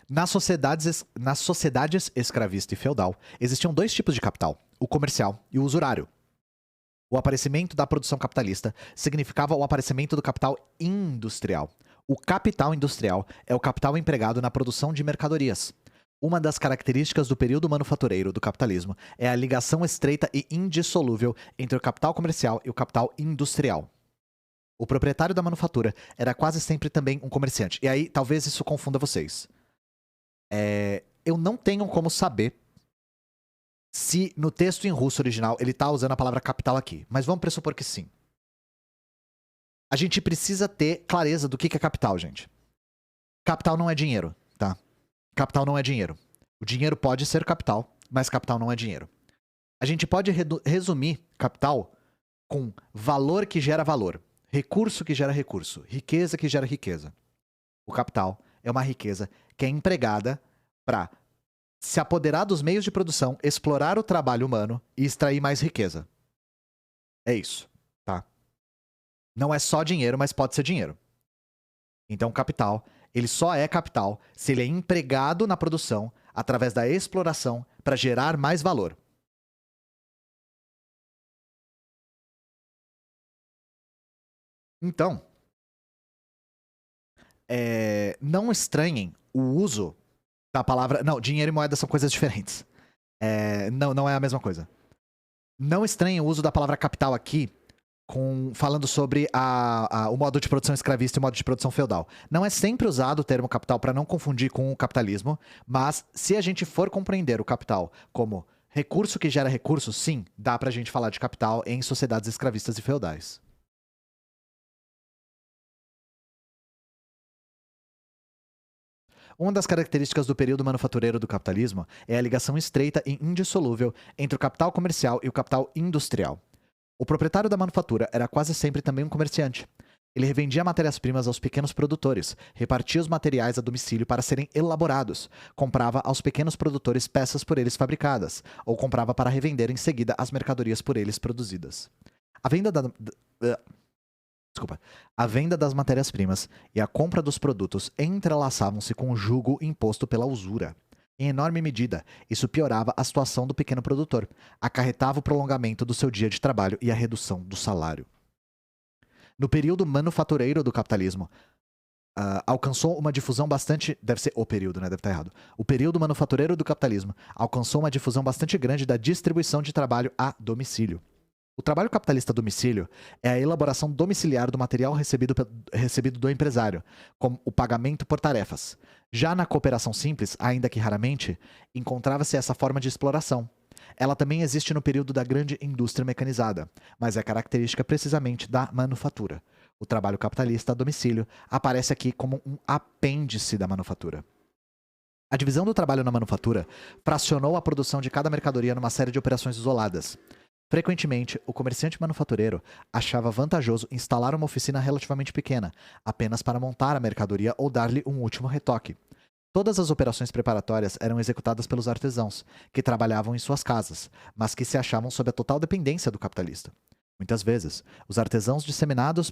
Nas sociedades escravista e feudal, existiam dois tipos de capital, o comercial e o usurário. O aparecimento da produção capitalista significava o aparecimento do capital industrial. O capital industrial é o capital empregado na produção de mercadorias. Uma das características do período manufatureiro do capitalismo é a ligação estreita e indissolúvel entre o capital comercial e o capital industrial. O proprietário da manufatura era quase sempre também um comerciante. E aí, talvez isso confunda vocês. Eu não tenho como saber se no texto em russo original ele tá usando a palavra capital aqui. Mas vamos pressupor que sim. A gente precisa ter clareza do que é capital, gente. Capital não é dinheiro, tá? Capital não é dinheiro. O dinheiro pode ser capital, mas capital não é dinheiro. A gente pode resumir capital com valor que gera valor, recurso que gera recurso, riqueza que gera riqueza. O capital é uma riqueza que é empregada para se apoderar dos meios de produção, explorar o trabalho humano e extrair mais riqueza. É isso, tá? Não é só dinheiro, mas pode ser dinheiro. Então, capital, ele só é capital se ele é empregado na produção através da exploração para gerar mais valor. Então, não estranhem o uso da palavra. Não, dinheiro e moeda são coisas diferentes. Não é a mesma coisa. Não estranhem o uso da palavra capital aqui falando sobre o modo de produção escravista e o modo de produção feudal. Não é sempre usado o termo capital para não confundir com o capitalismo, mas se a gente for compreender o capital como recurso que gera recursos, sim, dá pra gente falar de capital em sociedades escravistas e feudais. Uma das características do período manufatureiro do capitalismo é a ligação estreita e indissolúvel entre o capital comercial e o capital industrial. O proprietário da manufatura era quase sempre também um comerciante. Ele revendia matérias-primas aos pequenos produtores, repartia os materiais a domicílio para serem elaborados, comprava aos pequenos produtores peças por eles fabricadas, ou comprava para revender em seguida as mercadorias por eles produzidas. A venda Desculpa. A venda das matérias-primas e a compra dos produtos entrelaçavam-se com o jugo imposto pela usura. Em enorme medida, isso piorava a situação do pequeno produtor, acarretava o prolongamento do seu dia de trabalho e a redução do salário. No período manufatureiro do capitalismo, alcançou uma difusão bastante. Deve ser o período, né? Deve estar errado. O período manufatureiro do capitalismo alcançou uma difusão bastante grande da distribuição de trabalho a domicílio. O trabalho capitalista a domicílio é a elaboração domiciliar do material recebido do empresário, como o pagamento por tarefas. Já na cooperação simples, ainda que raramente, encontrava-se essa forma de exploração. Ela também existe no período da grande indústria mecanizada, mas é característica precisamente da manufatura. O trabalho capitalista a domicílio aparece aqui como um apêndice da manufatura. A divisão do trabalho na manufatura fracionou a produção de cada mercadoria numa série de operações isoladas. Frequentemente, o comerciante manufatureiro achava vantajoso instalar uma oficina relativamente pequena, apenas para montar a mercadoria ou dar-lhe um último retoque. Todas as operações preparatórias eram executadas pelos artesãos, que trabalhavam em suas casas, mas que se achavam sob a total dependência do capitalista. Muitas vezes, os artesãos disseminados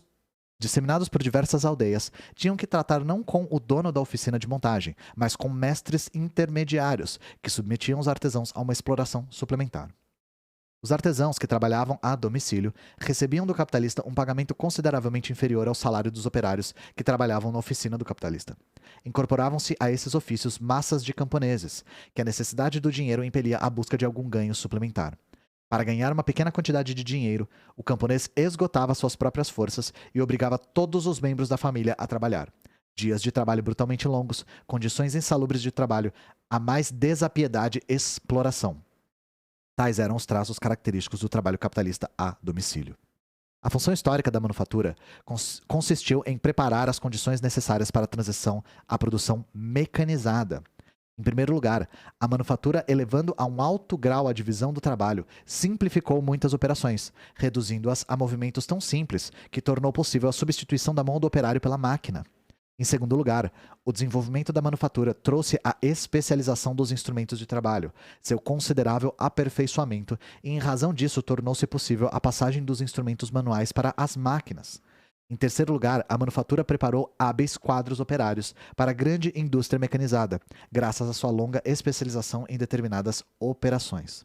por diversas aldeias, tinham que tratar não com o dono da oficina de montagem, mas com mestres intermediários, que submetiam os artesãos a uma exploração suplementar. Os artesãos que trabalhavam a domicílio recebiam do capitalista um pagamento consideravelmente inferior ao salário dos operários que trabalhavam na oficina do capitalista. Incorporavam-se a esses ofícios massas de camponeses, que a necessidade do dinheiro impelia a busca de algum ganho suplementar. Para ganhar uma pequena quantidade de dinheiro, o camponês esgotava suas próprias forças e obrigava todos os membros da família a trabalhar. Dias de trabalho brutalmente longos, condições insalubres de trabalho, a mais desapiedade exploração. Tais eram os traços característicos do trabalho capitalista a domicílio. A função histórica da manufatura consistiu em preparar as condições necessárias para a transição à produção mecanizada. Em primeiro lugar, a manufatura, elevando a um alto grau a divisão do trabalho, simplificou muitas operações, reduzindo-as a movimentos tão simples que tornou possível a substituição da mão do operário pela máquina. Em segundo lugar, o desenvolvimento da manufatura trouxe a especialização dos instrumentos de trabalho, seu considerável aperfeiçoamento, e em razão disso tornou-se possível a passagem dos instrumentos manuais para as máquinas. Em terceiro lugar, a manufatura preparou hábeis quadros operários para a grande indústria mecanizada, graças à sua longa especialização em determinadas operações.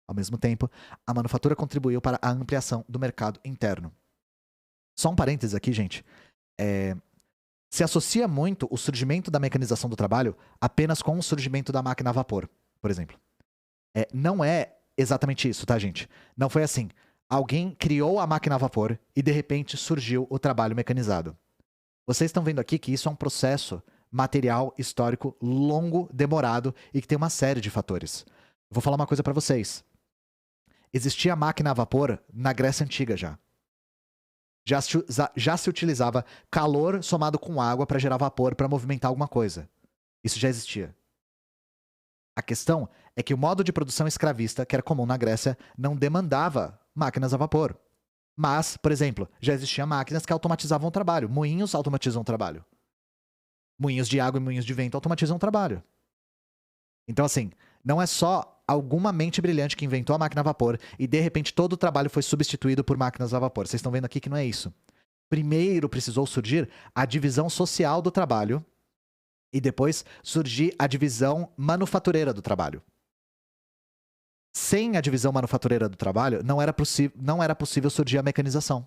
Ao mesmo tempo, a manufatura contribuiu para a ampliação do mercado interno. Só um parênteses aqui, gente. Se associa muito o surgimento da mecanização do trabalho apenas com o surgimento da máquina a vapor, por exemplo. Não é exatamente isso, tá, gente? Não foi assim. Alguém criou a máquina a vapor e, de repente, surgiu o trabalho mecanizado. Vocês estão vendo aqui que isso é um processo material, histórico, longo, demorado e que tem uma série de fatores. Vou falar uma coisa para vocês. Existia a máquina a vapor na Grécia Antiga já. Já se utilizava calor somado com água para gerar vapor para movimentar alguma coisa. Isso já existia. A questão é que o modo de produção escravista, que era comum na Grécia, não demandava máquinas a vapor. Mas, por exemplo, já existiam máquinas que automatizavam o trabalho. Moinhos automatizam o trabalho. Moinhos de água e moinhos de vento automatizam o trabalho. Então, assim, não é só alguma mente brilhante que inventou a máquina a vapor e, de repente, todo o trabalho foi substituído por máquinas a vapor. Vocês estão vendo aqui que não é isso. Primeiro precisou surgir a divisão social do trabalho e depois surgir a divisão manufatureira do trabalho. Sem a divisão manufatureira do trabalho, não era possível surgir a mecanização.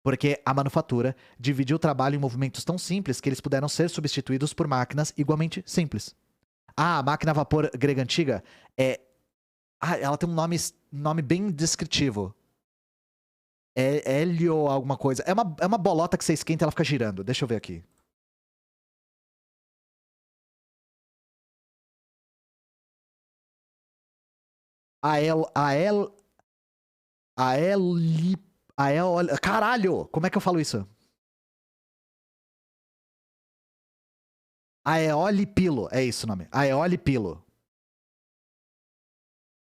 Porque a manufatura dividiu o trabalho em movimentos tão simples que eles puderam ser substituídos por máquinas igualmente simples. A máquina a vapor grega antiga ela tem um nome bem descritivo. É hélio alguma coisa. É uma bolota que você esquenta e ela fica girando. Deixa eu ver aqui. Caralho! Como é que eu falo isso? Aeolipilo. É isso o nome. Aeolipilo.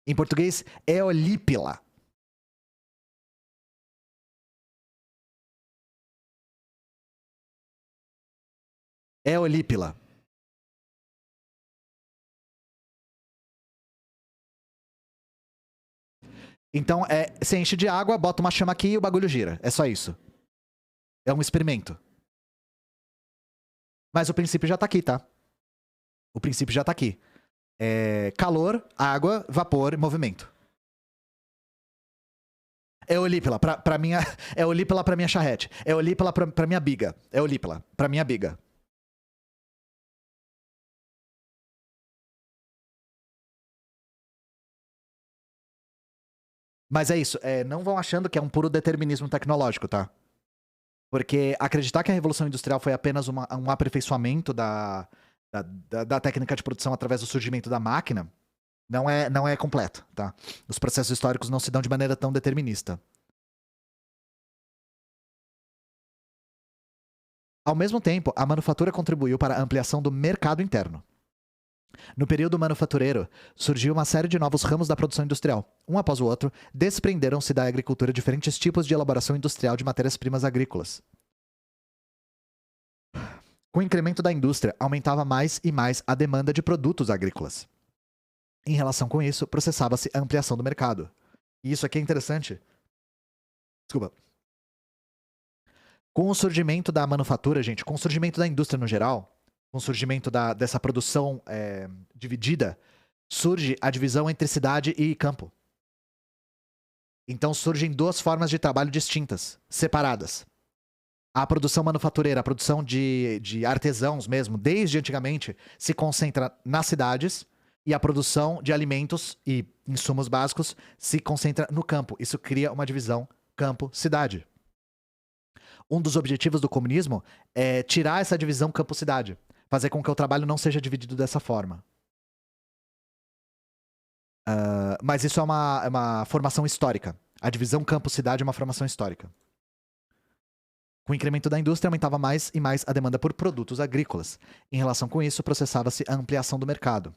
Em português, eolípila. Eolípila. Então, você enche de água, bota uma chama aqui e o bagulho gira. É só isso. É um experimento. Mas o princípio já tá aqui, tá? O princípio já tá aqui. Calor, água, vapor, movimento. Eolípila, pra minha... Eolípila pra minha charrete. Eolípila pra minha biga. Eolípila, pra minha biga. Mas é isso, não vão achando que é um puro determinismo tecnológico, tá? Porque acreditar que a Revolução Industrial foi apenas um aperfeiçoamento da técnica de produção através do surgimento da máquina não é completo, tá? Os processos históricos não se dão de maneira tão determinista. Ao mesmo tempo, a manufatura contribuiu para a ampliação do mercado interno. No período manufatureiro, surgiu uma série de novos ramos da produção industrial. Um após o outro, desprenderam-se da agricultura diferentes tipos de elaboração industrial de matérias-primas agrícolas. Com o incremento da indústria, aumentava mais e mais a demanda de produtos agrícolas. Em relação com isso, processava-se a ampliação do mercado. E isso aqui é interessante. Desculpa. Com o surgimento da manufatura, gente, com o surgimento da indústria no geral, com o surgimento dessa produção dividida, surge a divisão entre cidade e campo. Então surgem duas formas de trabalho distintas, separadas. A produção manufatureira, a produção de artesãos mesmo, desde antigamente, se concentra nas cidades, e a produção de alimentos e insumos básicos se concentra no campo. Isso cria uma divisão campo-cidade. Um dos objetivos do comunismo é tirar essa divisão campo-cidade, fazer com que o trabalho não seja dividido dessa forma. Mas isso é uma formação histórica. A divisão campo-cidade é uma formação histórica. Com o incremento da indústria, aumentava mais e mais a demanda por produtos agrícolas. Em relação com isso, processava-se a ampliação do mercado.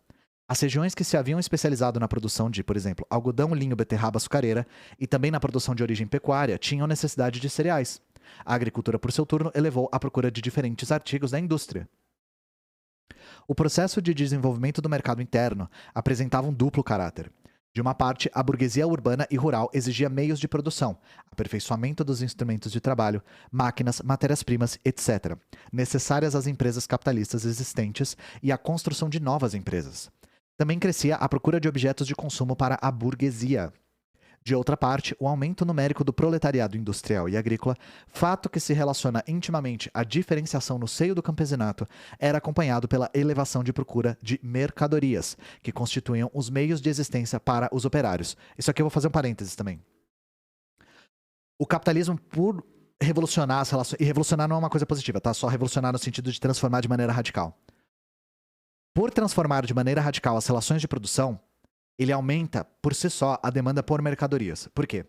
As regiões que se haviam especializado na produção de, por exemplo, algodão, linho, beterraba, açucareira e também na produção de origem pecuária tinham necessidade de cereais. A agricultura, por seu turno, elevou a procura de diferentes artigos da indústria. O processo de desenvolvimento do mercado interno apresentava um duplo caráter. De uma parte, a burguesia urbana e rural exigia meios de produção, aperfeiçoamento dos instrumentos de trabalho, máquinas, matérias-primas, etc., necessárias às empresas capitalistas existentes e à construção de novas empresas. Também crescia a procura de objetos de consumo para a burguesia. De outra parte, o aumento numérico do proletariado industrial e agrícola, fato que se relaciona intimamente à diferenciação no seio do campesinato, era acompanhado pela elevação de procura de mercadorias, que constituíam os meios de existência para os operários. Isso aqui eu vou fazer um parênteses também. O capitalismo, por revolucionar as relações... E revolucionar não é uma coisa positiva, tá? Só revolucionar no sentido de transformar de maneira radical. Por transformar de maneira radical as relações de produção, ele aumenta, por si só, a demanda por mercadorias. Por quê?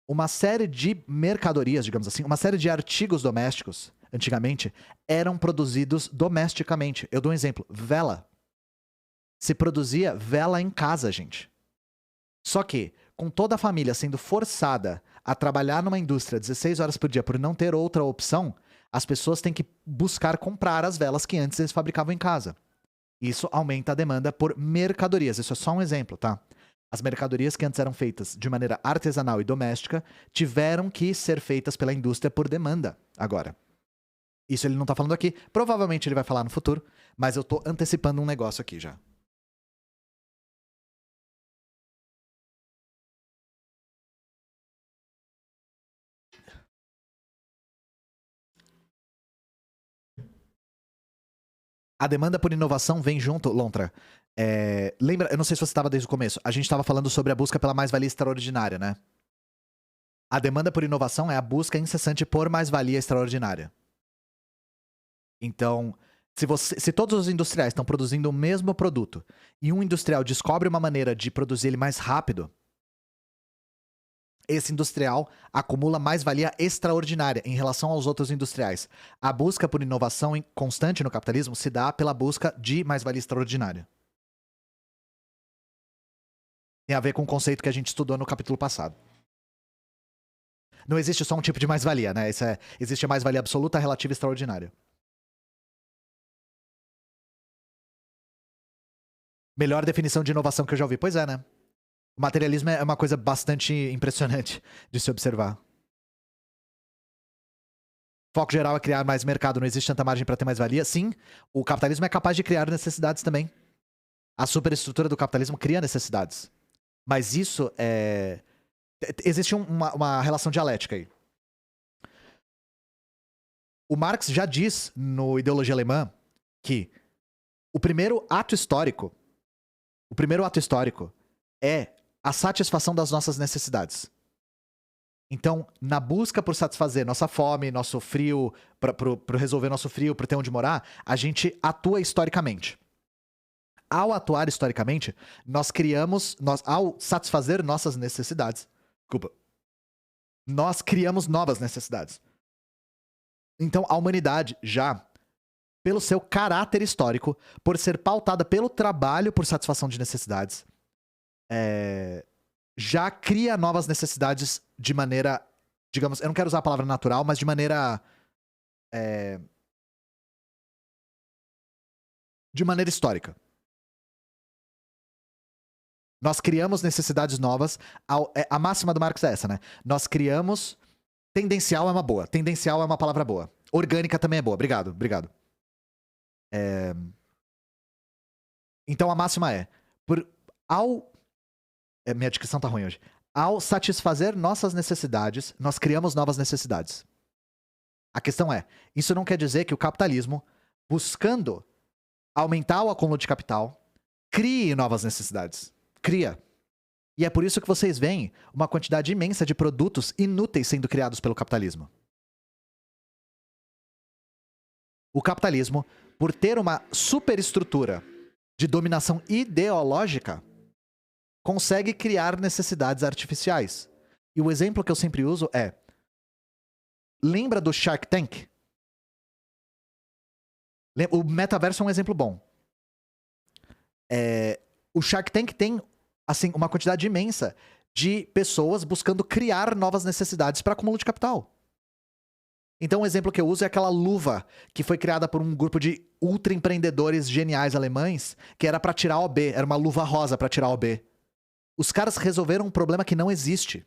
Uma série de mercadorias, digamos assim, uma série de artigos domésticos, antigamente, eram produzidos domesticamente. Eu dou um exemplo. Vela. Se produzia vela em casa, gente. Só que, com toda a família sendo forçada a trabalhar numa indústria 16 horas por dia por não ter outra opção, as pessoas têm que buscar comprar as velas que antes eles fabricavam em casa. Isso aumenta a demanda por mercadorias. Isso é só um exemplo, tá? As mercadorias que antes eram feitas de maneira artesanal e doméstica tiveram que ser feitas pela indústria por demanda agora. Isso ele não tá falando aqui. Provavelmente ele vai falar no futuro, mas eu tô antecipando um negócio aqui já. A demanda por inovação vem junto, Lontra. Lembra, eu não sei se você estava desde o começo, a gente estava falando sobre a busca pela mais-valia extraordinária, né? A demanda por inovação é a busca incessante por mais-valia extraordinária. Então, se todos os industriais estão produzindo o mesmo produto e um industrial descobre uma maneira de produzir ele mais rápido, esse industrial acumula mais-valia extraordinária em relação aos outros industriais. A busca por inovação constante no capitalismo se dá pela busca de mais-valia extraordinária. Tem a ver com o conceito que a gente estudou no capítulo passado. Não existe só um tipo de mais-valia, né? Existe a mais-valia absoluta, relativa e extraordinária. Melhor definição de inovação que eu já ouvi. Pois é, né? O materialismo é uma coisa bastante impressionante de se observar. Foco geral é criar mais mercado, não existe tanta margem para ter mais valia. Sim, o capitalismo é capaz de criar necessidades também. A superestrutura do capitalismo cria necessidades. Mas isso é... Existe uma relação dialética aí. O Marx já diz no Ideologia Alemã que o primeiro ato histórico é a satisfação das nossas necessidades. Então, na busca por satisfazer nossa fome, nosso frio, para resolver nosso frio, para ter onde morar, a gente atua historicamente. Ao atuar historicamente, ao satisfazer nossas necessidades, nós criamos novas necessidades. Então, a humanidade já, pelo seu caráter histórico, por ser pautada pelo trabalho por satisfação de necessidades, já cria novas necessidades de maneira, digamos, eu não quero usar a palavra natural, mas de maneira histórica. Nós criamos necessidades novas. A máxima do Marx é essa, né? Nós criamos... Tendencial é uma boa. Tendencial é uma palavra boa. Orgânica também é boa. Obrigado. Então a máxima é... Minha descrição tá ruim hoje. Ao satisfazer nossas necessidades, nós criamos novas necessidades. A questão é, isso não quer dizer que o capitalismo, buscando aumentar o acúmulo de capital, crie novas necessidades. Cria. E é por isso que vocês veem uma quantidade imensa de produtos inúteis sendo criados pelo capitalismo. O capitalismo, por ter uma superestrutura de dominação ideológica, consegue criar necessidades artificiais. E o exemplo que eu sempre uso é... Lembra do Shark Tank? O metaverso é um exemplo bom. O Shark Tank tem, assim, uma quantidade imensa de pessoas buscando criar novas necessidades para acúmulo de capital. Então, o exemplo que eu uso é aquela luva que foi criada por um grupo de ultra empreendedores geniais alemães, que era para tirar OB, era uma luva rosa para tirar OB. Os caras resolveram um problema que não existe.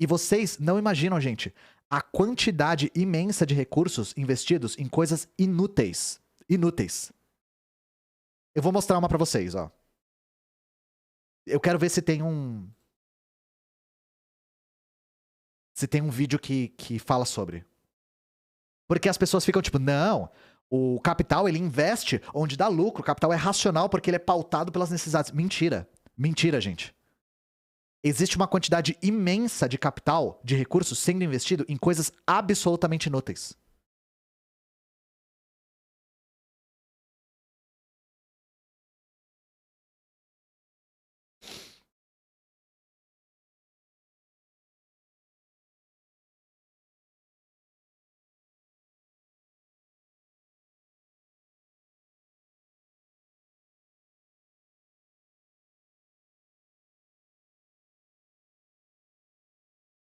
E vocês não imaginam, gente, a quantidade imensa de recursos investidos em coisas inúteis. Inúteis. Eu vou mostrar uma pra vocês, ó. Eu quero ver se tem um... Se tem um vídeo que fala sobre. Porque as pessoas ficam tipo, não, o capital ele investe onde dá lucro, o capital é racional porque ele é pautado pelas necessidades. Mentira. Mentira, gente. Existe uma quantidade imensa de capital, de recursos sendo investido em coisas absolutamente inúteis.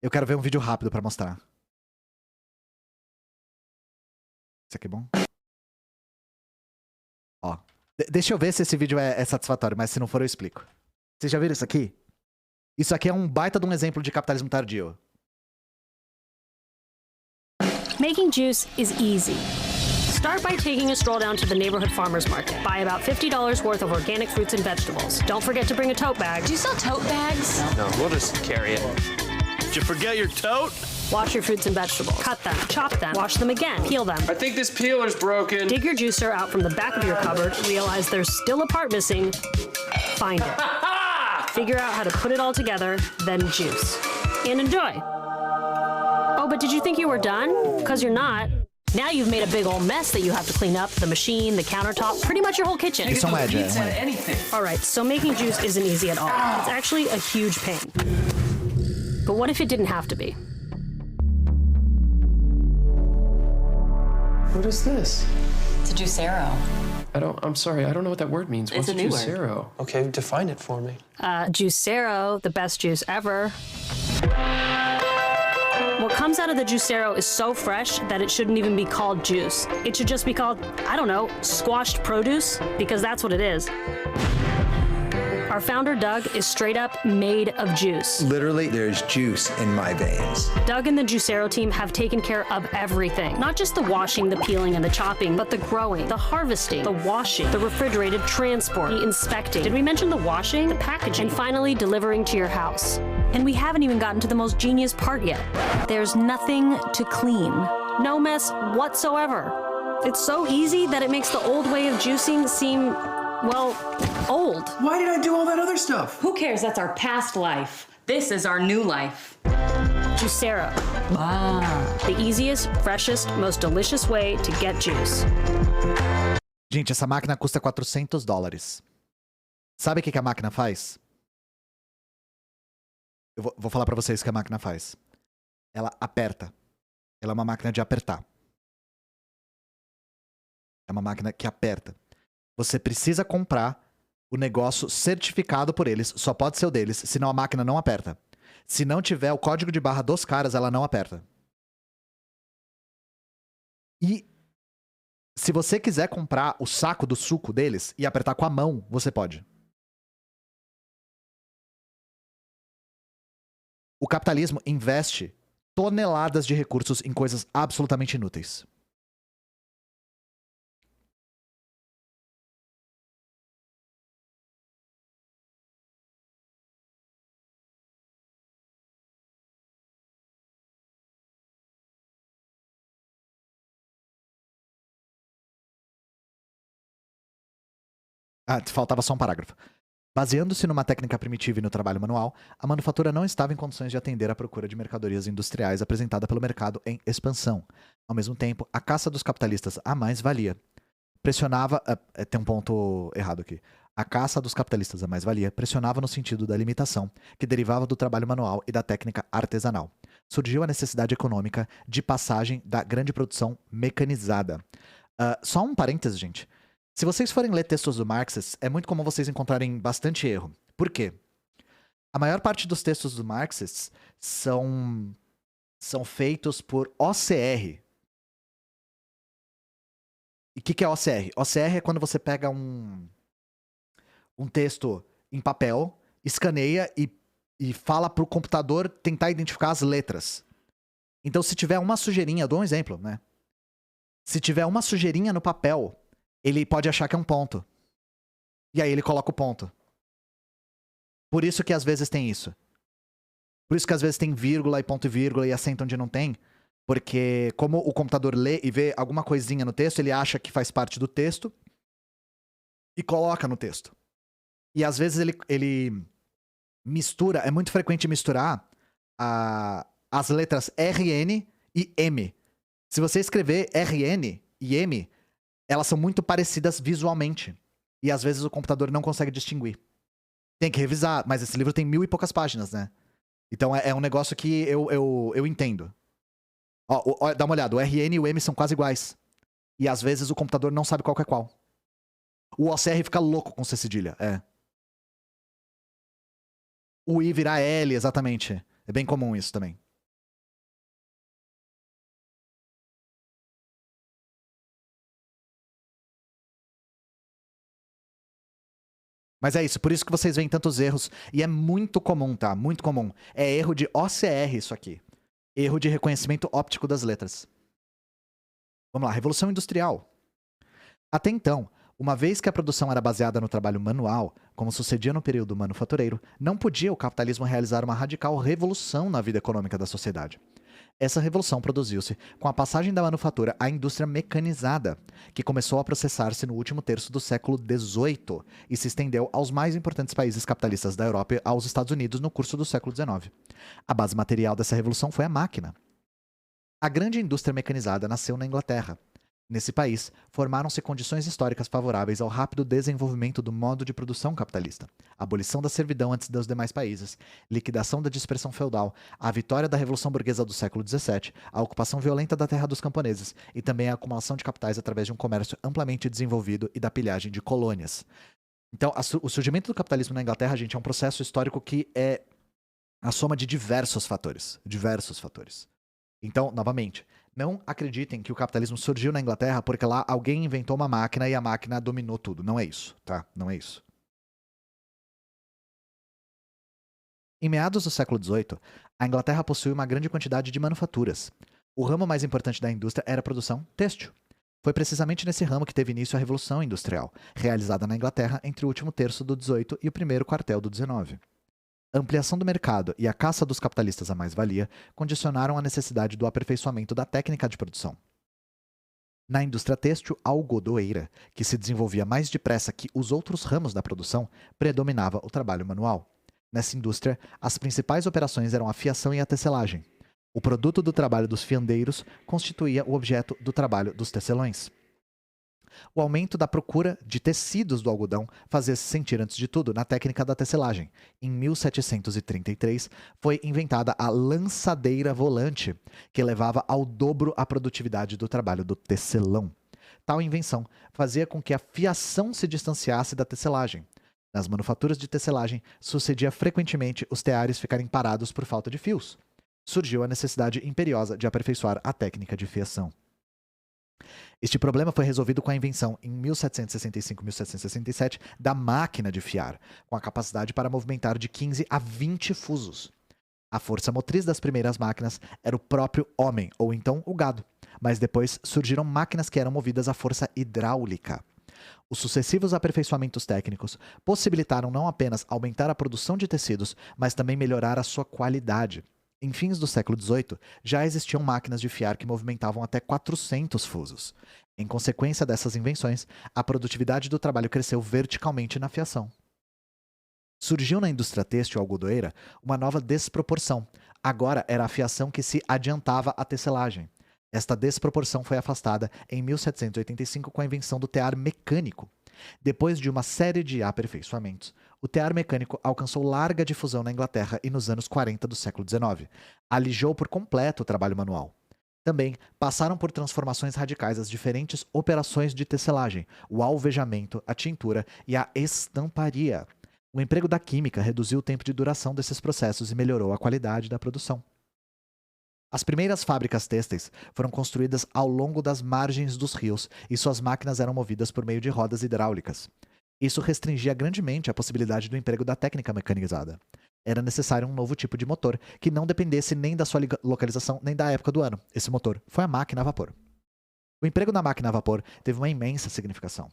Eu quero ver um vídeo rápido pra mostrar. Isso aqui é bom? Ó. Deixa eu ver se esse vídeo é satisfatório, mas se não for eu explico. Vocês já viram isso aqui? Isso aqui é um baita de um exemplo de capitalismo tardio. Making juice is easy. Start by taking a stroll down to the neighborhood farmer's market. Buy about $50 worth of organic fruits and vegetables. Don't forget to bring a tote bag. Do you sell tote bags? No, we'll just carry it. Did you forget your tote? Wash your fruits and vegetables. Cut them, chop them, wash them again, peel them. I think this peeler's broken. Dig your juicer out from the back of your cupboard, realize there's still a part missing, find it. Figure out how to put it all together, then juice. And enjoy. Oh, but did you think you were done? Because you're not. Now you've made a big old mess that you have to clean up, the machine, the countertop, pretty much your whole kitchen. Isso é um edge, Beats out of anything. All right, so making juice isn't easy at all. It's actually a huge pain. But what if it didn't have to be? What is this? It's a Juicero. I'm sorry, I don't know what that word means. It's What's a new word. Juicero? Okay, define it for me. Juicero, the best juice ever. What comes out of the Juicero is so fresh that it shouldn't even be called juice. It should just be called, I don't know, squashed produce, because that's what it is. Our founder, Doug, is straight up made of juice. Literally, there's juice in my veins. Doug and the Juicero team have taken care of everything. Not just the washing, the peeling, and the chopping, but the growing, the harvesting, the washing, the refrigerated transport, the inspecting. Did we mention the washing, the packaging, and finally delivering to your house? And we haven't even gotten to the most genius part yet. There's nothing to clean. No mess whatsoever. It's so easy that it makes the old way of juicing seem, well, old. Why did I do all that other stuff? Who cares? That's our past life. This is our new life. Juicero. The easiest, freshest, most delicious way to get juice. Gente, essa máquina custa $400. Sabe o que a máquina faz? Eu vou falar pra vocês o que a máquina faz. Ela aperta. Ela é uma máquina de apertar. É uma máquina que aperta. Você precisa comprar o negócio certificado por eles. Só pode ser o deles, senão a máquina não aperta. Se não tiver o código de barra dos caras, ela não aperta. E se você quiser comprar o saco do suco deles e apertar com a mão, você pode. O capitalismo investe toneladas de recursos em coisas absolutamente inúteis. Ah, faltava só um parágrafo. Baseando-se numa técnica primitiva e no trabalho manual, a manufatura não estava em condições de atender à procura de mercadorias industriais apresentada pelo mercado em expansão. Ao mesmo tempo, a caça dos capitalistas à mais-valia pressionava... tem um ponto errado aqui. A caça dos capitalistas à mais-valia pressionava no sentido da limitação, que derivava do trabalho manual e da técnica artesanal. Surgiu a necessidade econômica de passagem da grande produção mecanizada. Só um parênteses, gente. Se vocês forem ler textos do Marx, é muito comum vocês encontrarem bastante erro. Por quê? A maior parte dos textos do Marx são feitos por OCR. E o que é OCR? OCR é quando você pega um texto em papel, escaneia e fala para o computador tentar identificar as letras. Então, se tiver uma sujeirinha, eu dou um exemplo, né? Se tiver uma sujeirinha no papel, ele pode achar que é um ponto. E aí ele coloca o ponto. Por isso que às vezes tem isso. Por isso que às vezes tem vírgula e ponto e vírgula e acento onde não tem. Porque como o computador lê e vê alguma coisinha no texto, ele acha que faz parte do texto e coloca no texto. E às vezes ele mistura, é muito frequente misturar as letras RN e M. Se você escrever RN e M, elas são muito parecidas visualmente. E às vezes o computador não consegue distinguir. Tem que revisar, mas esse livro tem 1000 e poucas páginas, né? Então é um negócio que eu entendo. Ó, dá uma olhada, o RN e o M são quase iguais. E às vezes o computador não sabe qual que é qual. O OCR fica louco com C cedilha, O I virar L, exatamente. É bem comum isso também. Mas é isso, por isso que vocês veem tantos erros. E é muito comum, tá? Muito comum. É erro de OCR isso aqui. Erro de reconhecimento óptico das letras. Vamos lá, Revolução Industrial. Até então, uma vez que a produção era baseada no trabalho manual, como sucedia no período manufatureiro, não podia o capitalismo realizar uma radical revolução na vida econômica da sociedade. Essa revolução produziu-se com a passagem da manufatura à indústria mecanizada, que começou a processar-se no último terço do século XVIII e se estendeu aos mais importantes países capitalistas da Europa e aos Estados Unidos no curso do século XIX. A base material dessa revolução foi a máquina. A grande indústria mecanizada nasceu na Inglaterra. Nesse país, formaram-se condições históricas favoráveis ao rápido desenvolvimento do modo de produção capitalista, abolição da servidão antes dos demais países, liquidação da dispersão feudal, a vitória da Revolução Burguesa do século XVII, a ocupação violenta da terra dos camponeses e também a acumulação de capitais através de um comércio amplamente desenvolvido e da pilhagem de colônias. Então, o surgimento do capitalismo na Inglaterra, gente, é um processo histórico que é a soma de diversos fatores. Diversos fatores. Então, novamente, não acreditem que o capitalismo surgiu na Inglaterra porque lá alguém inventou uma máquina e a máquina dominou tudo. Não é isso, tá? Não é isso. Em meados do século XVIII, a Inglaterra possui uma grande quantidade de manufaturas. O ramo mais importante da indústria era a produção têxtil. Foi precisamente nesse ramo que teve início a Revolução Industrial, realizada na Inglaterra entre o último terço do XVIII e o primeiro quartel do XIX. A ampliação do mercado e a caça dos capitalistas à mais-valia condicionaram a necessidade do aperfeiçoamento da técnica de produção. Na indústria têxtil algodoeira, que se desenvolvia mais depressa que os outros ramos da produção, predominava o trabalho manual. Nessa indústria, as principais operações eram a fiação e a tecelagem. O produto do trabalho dos fiandeiros constituía o objeto do trabalho dos tecelões. O aumento da procura de tecidos do algodão fazia-se sentir, antes de tudo, na técnica da tecelagem. Em 1733, foi inventada a lançadeira volante, que levava ao dobro a produtividade do trabalho do tecelão. Tal invenção fazia com que a fiação se distanciasse da tecelagem. Nas manufaturas de tecelagem, sucedia frequentemente os teares ficarem parados por falta de fios. Surgiu a necessidade imperiosa de aperfeiçoar a técnica de fiação. Este problema foi resolvido com a invenção, em 1765-1767, da máquina de fiar, com a capacidade para movimentar de 15 a 20 fusos. A força motriz das primeiras máquinas era o próprio homem, ou então o gado, mas depois surgiram máquinas que eram movidas à força hidráulica. Os sucessivos aperfeiçoamentos técnicos possibilitaram não apenas aumentar a produção de tecidos, mas também melhorar a sua qualidade. Em fins do século XVIII, já existiam máquinas de fiar que movimentavam até 400 fusos. Em consequência dessas invenções, a produtividade do trabalho cresceu verticalmente na fiação. Surgiu na indústria têxtil algodoeira uma nova desproporção. Agora era a fiação que se adiantava à tecelagem. Esta desproporção foi afastada em 1785 com a invenção do tear mecânico. Depois de uma série de aperfeiçoamentos, o tear mecânico alcançou larga difusão na Inglaterra e nos anos 40 do século XIX. Alijou por completo o trabalho manual. Também passaram por transformações radicais as diferentes operações de tecelagem, o alvejamento, a tintura e a estamparia. O emprego da química reduziu o tempo de duração desses processos e melhorou a qualidade da produção. As primeiras fábricas têxteis foram construídas ao longo das margens dos rios e suas máquinas eram movidas por meio de rodas hidráulicas. Isso restringia grandemente a possibilidade do emprego da técnica mecanizada. Era necessário um novo tipo de motor que não dependesse nem da sua localização nem da época do ano. Esse motor foi a máquina a vapor. O emprego da máquina a vapor teve uma imensa significação.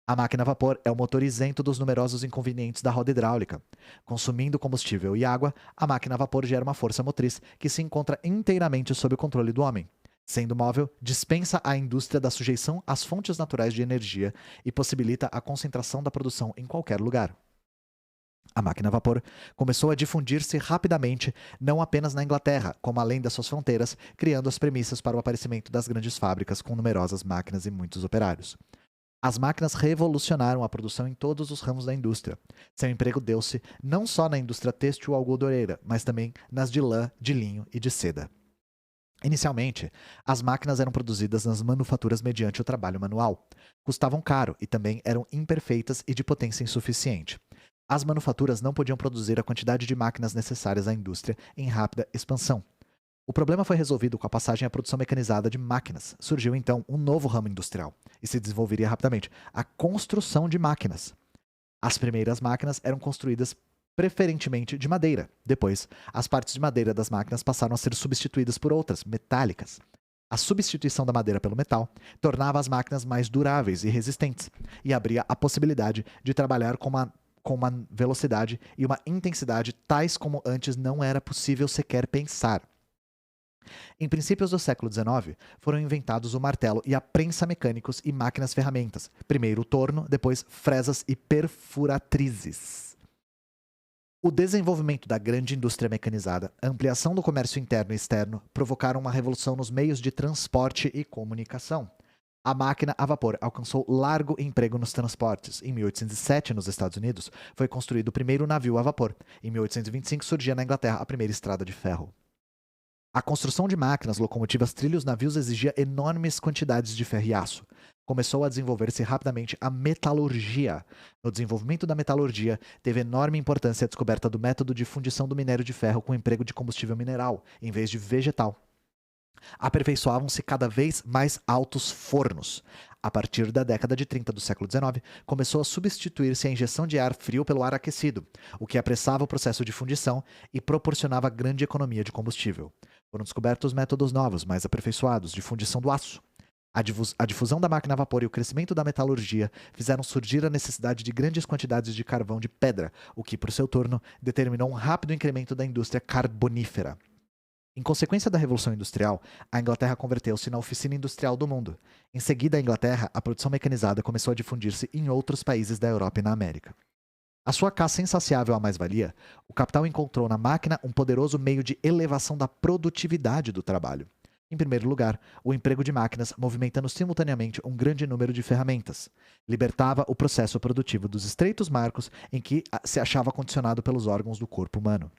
A máquina a vapor é o motor isento dos numerosos inconvenientes da roda hidráulica. Consumindo combustível e água, a máquina a vapor gera uma força motriz que se encontra inteiramente sob o controle do homem. Sendo móvel, dispensa a indústria da sujeição às fontes naturais de energia e possibilita a concentração da produção em qualquer lugar. A máquina a vapor começou a difundir-se rapidamente, não apenas na Inglaterra, como além das suas fronteiras, criando as premissas para o aparecimento das grandes fábricas com numerosas máquinas e muitos operários. As máquinas revolucionaram a produção em todos os ramos da indústria. Seu emprego deu-se não só na indústria têxtil algodoeira, mas também nas de lã, de linho e de seda. Inicialmente, as máquinas eram produzidas nas manufaturas mediante o trabalho manual. Custavam caro e também eram imperfeitas e de potência insuficiente. As manufaturas não podiam produzir a quantidade de máquinas necessárias à indústria em rápida expansão. O problema foi resolvido com a passagem à produção mecanizada de máquinas. Surgiu então um novo ramo industrial e se desenvolveria rapidamente: a construção de máquinas. As primeiras máquinas eram construídas preferentemente de madeira. Depois, as partes de madeira das máquinas passaram a ser substituídas por outras, metálicas. A substituição da madeira pelo metal tornava as máquinas mais duráveis e resistentes e abria a possibilidade de trabalhar com uma velocidade e uma intensidade tais como antes não era possível sequer pensar. Em princípios do século XIX, foram inventados o martelo e a prensa mecânicos e máquinas ferramentas. Primeiro o torno, depois fresas e perfuratrizes. O desenvolvimento da grande indústria mecanizada, a ampliação do comércio interno e externo provocaram uma revolução nos meios de transporte e comunicação. A máquina a vapor alcançou largo emprego nos transportes. Em 1807, nos Estados Unidos, foi construído o primeiro navio a vapor. Em 1825, surgia na Inglaterra a primeira estrada de ferro. A construção de máquinas, locomotivas, trilhos, navios exigia enormes quantidades de ferro e aço. Começou a desenvolver-se rapidamente a metalurgia. No desenvolvimento da metalurgia, teve enorme importância a descoberta do método de fundição do minério de ferro com emprego de combustível mineral, em vez de vegetal. Aperfeiçoavam-se cada vez mais altos fornos. A partir da década de 30 do século XIX, começou a substituir-se a injeção de ar frio pelo ar aquecido, o que apressava o processo de fundição e proporcionava grande economia de combustível. Foram descobertos métodos novos, mais aperfeiçoados, de fundição do aço. A difusão da máquina a vapor e o crescimento da metalurgia fizeram surgir a necessidade de grandes quantidades de carvão de pedra, o que, por seu turno, determinou um rápido incremento da indústria carbonífera. Em consequência da Revolução Industrial, a Inglaterra converteu-se na oficina industrial do mundo. Em seguida à Inglaterra, a produção mecanizada começou a difundir-se em outros países da Europa e na América. A sua caça insaciável à mais-valia, o capital encontrou na máquina um poderoso meio de elevação da produtividade do trabalho. Em primeiro lugar, o emprego de máquinas movimentando simultaneamente um grande número de ferramentas. Libertava o processo produtivo dos estreitos marcos em que se achava condicionado pelos órgãos do corpo humano.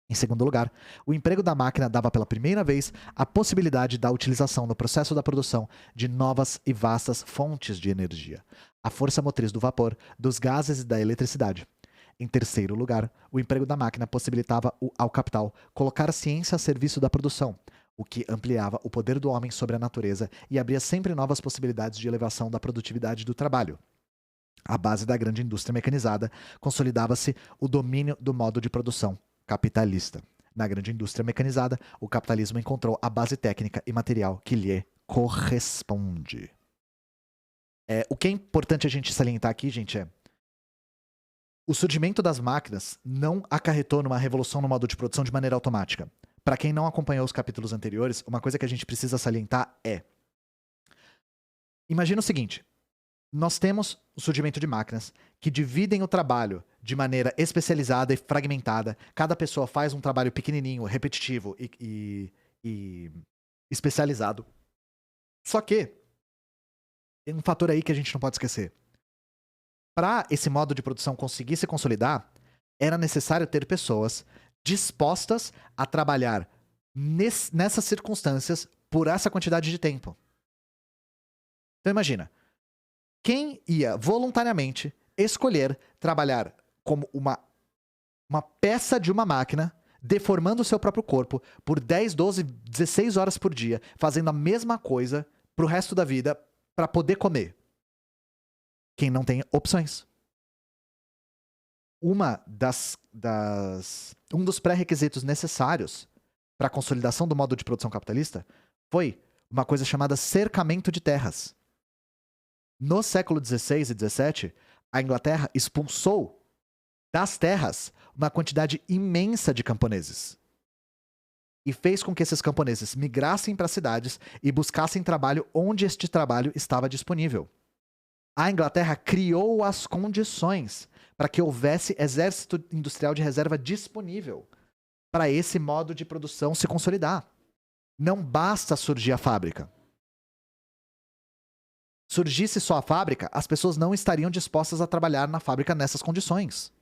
Em segundo lugar, o emprego da máquina dava pela primeira vez a possibilidade da utilização no processo da produção de novas e vastas fontes de energia, a força motriz do vapor, dos gases e da eletricidade. Em terceiro lugar, o emprego da máquina possibilitava ao capital colocar a ciência a serviço da produção, o que ampliava o poder do homem sobre a natureza e abria sempre novas possibilidades de elevação da produtividade do trabalho. À base da grande indústria mecanizada, consolidava-se o domínio do modo de produção capitalista. Na grande indústria mecanizada, o capitalismo encontrou a base técnica e material que lhe corresponde. O que é importante a gente salientar aqui, gente, o surgimento das máquinas não acarretou numa revolução no modo de produção de maneira automática. Para quem não acompanhou os capítulos anteriores, uma coisa que a gente precisa salientar é: imagina o seguinte, nós temos o surgimento de máquinas que dividem o trabalho de maneira especializada e fragmentada. Cada pessoa faz um trabalho pequenininho, repetitivo e especializado. Só que tem um fator aí que a gente não pode esquecer. Para esse modo de produção conseguir se consolidar, era necessário ter pessoas dispostas a trabalhar nessas circunstâncias por essa quantidade de tempo. Então imagina, quem ia voluntariamente escolher trabalhar como uma peça de uma máquina, deformando o seu próprio corpo por 10, 12, 16 horas por dia, fazendo a mesma coisa pro resto da vida para poder comer? Quem não tem opções. Um dos pré-requisitos necessários para a consolidação do modo de produção capitalista foi uma coisa chamada cercamento de terras. No século XVI e XVII, a Inglaterra expulsou das terras uma quantidade imensa de camponeses e fez com que esses camponeses migrassem para cidades e buscassem trabalho onde este trabalho estava disponível. A Inglaterra criou as condições para que houvesse exército industrial de reserva disponível para esse modo de produção se consolidar. Não basta surgir a fábrica. Surgisse só a fábrica, as pessoas não estariam dispostas a trabalhar na fábrica nessas condições.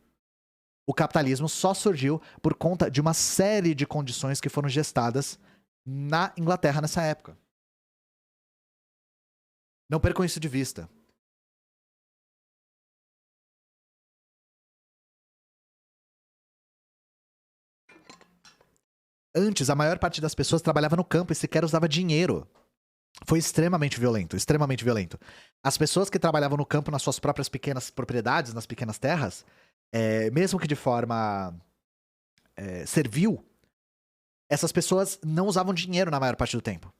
O capitalismo só surgiu por conta de uma série de condições que foram gestadas na Inglaterra nessa época. Não percam isso de vista. Antes, a maior parte das pessoas trabalhava no campo e sequer usava dinheiro. foi extremamente violento, extremamente violento. As pessoas que trabalhavam no campo nas suas próprias pequenas propriedades, nas pequenas terras, mesmo que de forma servil, essas pessoas não usavam dinheiro na maior parte do tempo.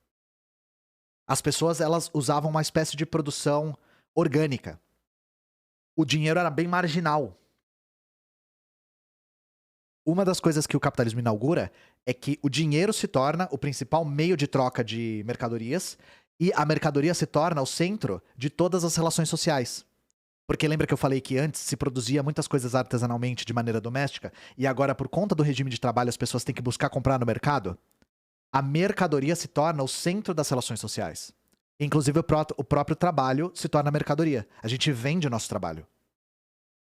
As pessoas, elas usavam uma espécie de produção orgânica. O dinheiro era bem marginal. Uma das coisas que o capitalismo inaugura é que o dinheiro se torna o principal meio de troca de mercadorias e a mercadoria se torna o centro de todas as relações sociais. Porque lembra que eu falei que antes se produzia muitas coisas artesanalmente de maneira doméstica e agora, por conta do regime de trabalho, as pessoas têm que buscar comprar no mercado? A mercadoria se torna o centro das relações sociais. Inclusive, o próprio trabalho se torna mercadoria. A gente vende o nosso trabalho.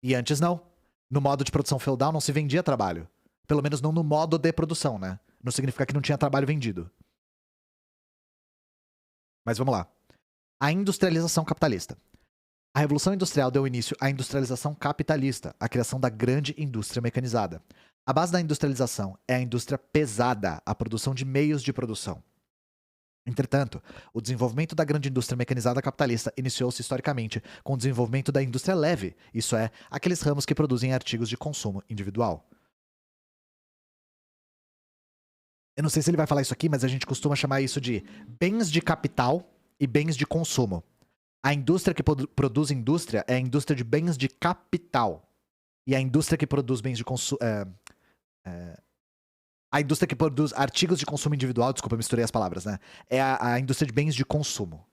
E antes não. No modo de produção feudal não se vendia trabalho. Pelo menos não no modo de produção, né? Não significa que não tinha trabalho vendido. Mas vamos lá. A industrialização capitalista. A Revolução Industrial deu início à industrialização capitalista, a criação da grande indústria mecanizada. A base da industrialização é a indústria pesada, a produção de meios de produção. Entretanto, o desenvolvimento da grande indústria mecanizada capitalista iniciou-se historicamente com o desenvolvimento da indústria leve, isso é, aqueles ramos que produzem artigos de consumo individual. Eu não sei se ele vai falar isso aqui, mas a gente costuma chamar isso de bens de capital e bens de consumo. A indústria que produz indústria é a indústria de bens de capital. E a indústria que produz bens de consumo... A indústria que produz artigos de consumo individual, desculpa, eu misturei as palavras, né? É a indústria de bens de consumo.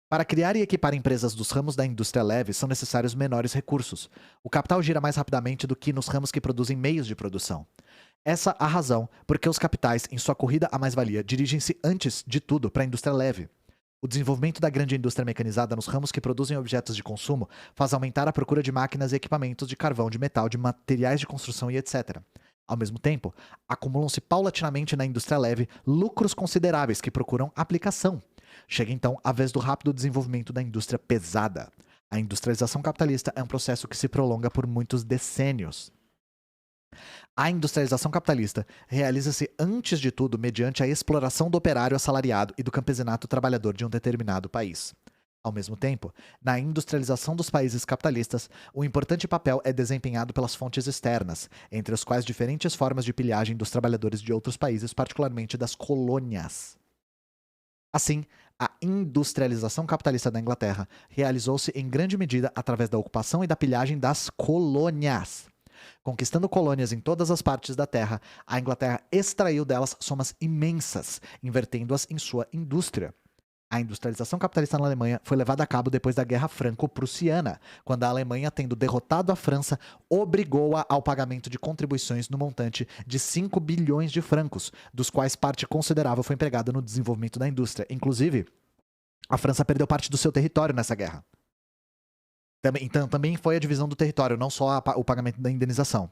Para criar e equipar empresas dos ramos da indústria leve, são necessários menores recursos. O capital gira mais rapidamente do que nos ramos que produzem meios de produção. Essa a razão porque os capitais, em sua corrida à mais-valia, dirigem-se antes de tudo para a indústria leve. O desenvolvimento da grande indústria mecanizada nos ramos que produzem objetos de consumo faz aumentar a procura de máquinas e equipamentos de carvão, de metal, de materiais de construção e etc. Ao mesmo tempo, acumulam-se paulatinamente na indústria leve lucros consideráveis que procuram aplicação. Chega então a vez do rápido desenvolvimento da indústria pesada. A industrialização capitalista é um processo que se prolonga por muitos decênios. A industrialização capitalista realiza-se, antes de tudo, mediante a exploração do operário assalariado e do campesinato trabalhador de um determinado país. Ao mesmo tempo, na industrialização dos países capitalistas, um importante papel é desempenhado pelas fontes externas, entre as quais diferentes formas de pilhagem dos trabalhadores de outros países, particularmente das colônias. Assim, a industrialização capitalista da Inglaterra realizou-se em grande medida através da ocupação e da pilhagem das colônias. Conquistando colônias em todas as partes da Terra, a Inglaterra extraiu delas somas imensas, invertendo-as em sua indústria. A industrialização capitalista na Alemanha foi levada a cabo depois da Guerra Franco-Prussiana, quando a Alemanha, tendo derrotado a França, obrigou-a ao pagamento de contribuições no montante de 5 bilhões de francos, dos quais parte considerável foi empregada no desenvolvimento da indústria. Inclusive, a França perdeu parte do seu território nessa guerra. Então, também foi a divisão do território, não só o pagamento da indenização.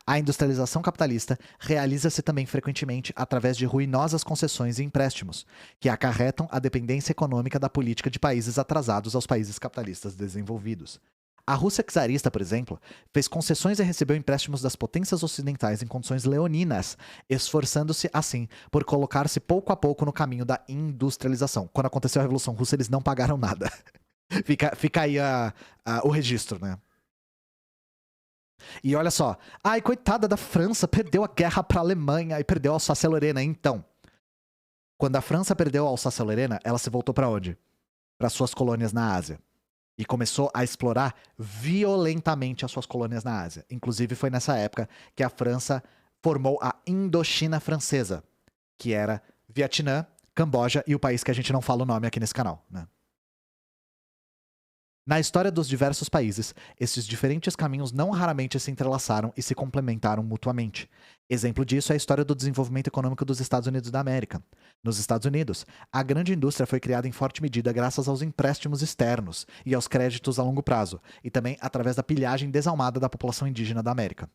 A industrialização capitalista realiza-se também frequentemente através de ruinosas concessões e empréstimos, que acarretam a dependência econômica da política de países atrasados aos países capitalistas desenvolvidos. A Rússia czarista, por exemplo, fez concessões e recebeu empréstimos das potências ocidentais em condições leoninas, esforçando-se, assim, por colocar-se pouco a pouco no caminho da industrialização. Quando aconteceu a Revolução Russa, eles não pagaram nada. Fica aí o registro, né? E olha só. Ai, coitada da França, perdeu a guerra pra Alemanha e perdeu a Alsácia-Lorena. Então, quando a França perdeu a Alsácia-Lorena, ela se voltou pra onde? Para suas colônias na Ásia. E começou a explorar violentamente as suas colônias na Ásia. Inclusive, foi nessa época que a França formou a Indochina Francesa, que era Vietnã, Camboja e o país que a gente não fala o nome aqui nesse canal, né? Na história dos diversos países, esses diferentes caminhos não raramente se entrelaçaram e se complementaram mutuamente. Exemplo disso é a história do desenvolvimento econômico dos Estados Unidos da América. Nos Estados Unidos, a grande indústria foi criada em forte medida graças aos empréstimos externos e aos créditos a longo prazo, e também através da pilhagem desalmada da população indígena da América.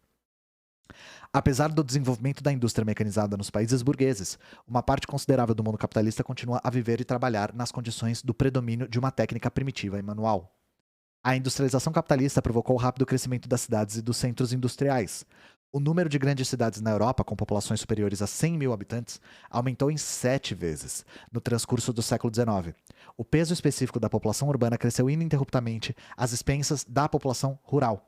Apesar do desenvolvimento da indústria mecanizada nos países burgueses, uma parte considerável do mundo capitalista continua a viver e trabalhar nas condições do predomínio de uma técnica primitiva e manual. A industrialização capitalista provocou o rápido crescimento das cidades e dos centros industriais. O número de grandes cidades na Europa, com populações superiores a 100 mil habitantes, aumentou em 7 vezes no transcurso do século XIX. O peso específico da população urbana cresceu ininterruptamente às expensas da população rural.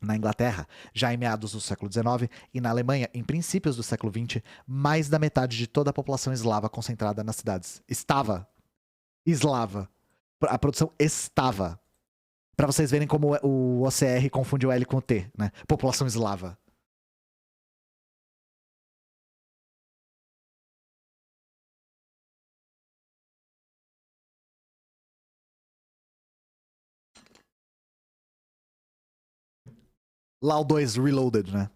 Na Inglaterra, já em meados do século XIX, e na Alemanha, em princípios do século XX, mais da metade de toda a população eslava concentrada nas cidades. Eslava. A produção estava. Para vocês verem como o OCR confunde o L com o T, né? População eslava. LAL 2 Reloaded, né?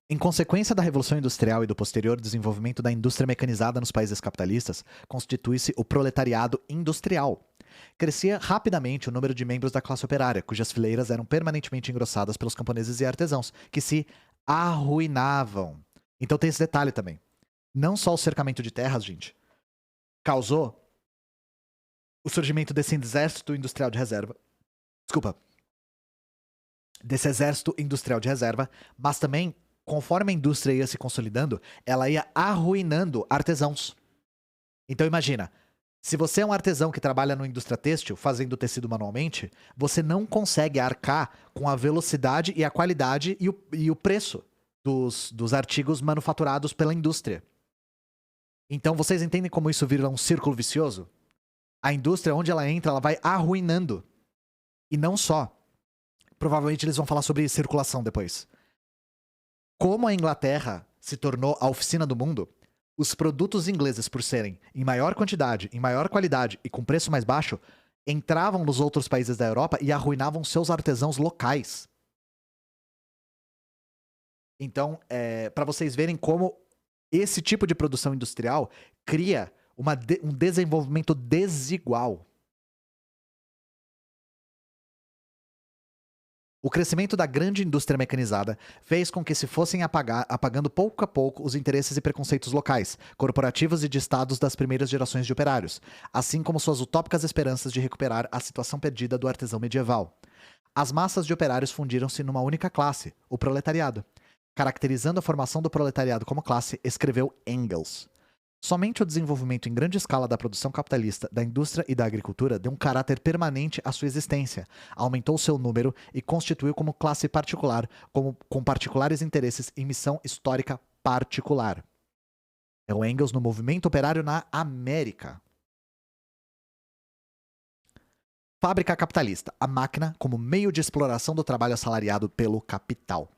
Em consequência da Revolução Industrial e do posterior desenvolvimento da indústria mecanizada nos países capitalistas, constitui-se o proletariado industrial. Crescia rapidamente o número de membros da classe operária, cujas fileiras eram permanentemente engrossadas pelos camponeses e artesãos, que se arruinavam. Então tem esse detalhe também. Não só o cercamento de terras, gente, causou o surgimento desse exército industrial de reserva. Desculpa. Desse exército industrial de reserva, mas também, conforme a indústria ia se consolidando, ela ia arruinando artesãos. Então imagina, se você é um artesão que trabalha na indústria têxtil, fazendo tecido manualmente, você não consegue arcar com a velocidade e a qualidade e o preço dos artigos manufaturados pela indústria. Então vocês entendem como isso vira um círculo vicioso? A indústria, onde ela entra, ela vai arruinando. E não só. Provavelmente eles vão falar sobre circulação depois. Como a Inglaterra se tornou a oficina do mundo, os produtos ingleses, por serem em maior quantidade, em maior qualidade e com preço mais baixo, entravam nos outros países da Europa e arruinavam seus artesãos locais. Então, para vocês verem como esse tipo de produção industrial cria um desenvolvimento desigual. O crescimento da grande indústria mecanizada fez com que se fossem apagando pouco a pouco os interesses e preconceitos locais, corporativos e de estados das primeiras gerações de operários, assim como suas utópicas esperanças de recuperar a situação perdida do artesão medieval. As massas de operários fundiram-se numa única classe, o proletariado. Caracterizando a formação do proletariado como classe, escreveu Engels. Somente o desenvolvimento em grande escala da produção capitalista, da indústria e da agricultura deu um caráter permanente à sua existência, aumentou seu número e constituiu como classe particular, com particulares interesses em missão histórica particular. É o Engels no movimento operário na América. Fábrica capitalista, a máquina como meio de exploração do trabalho assalariado pelo capital.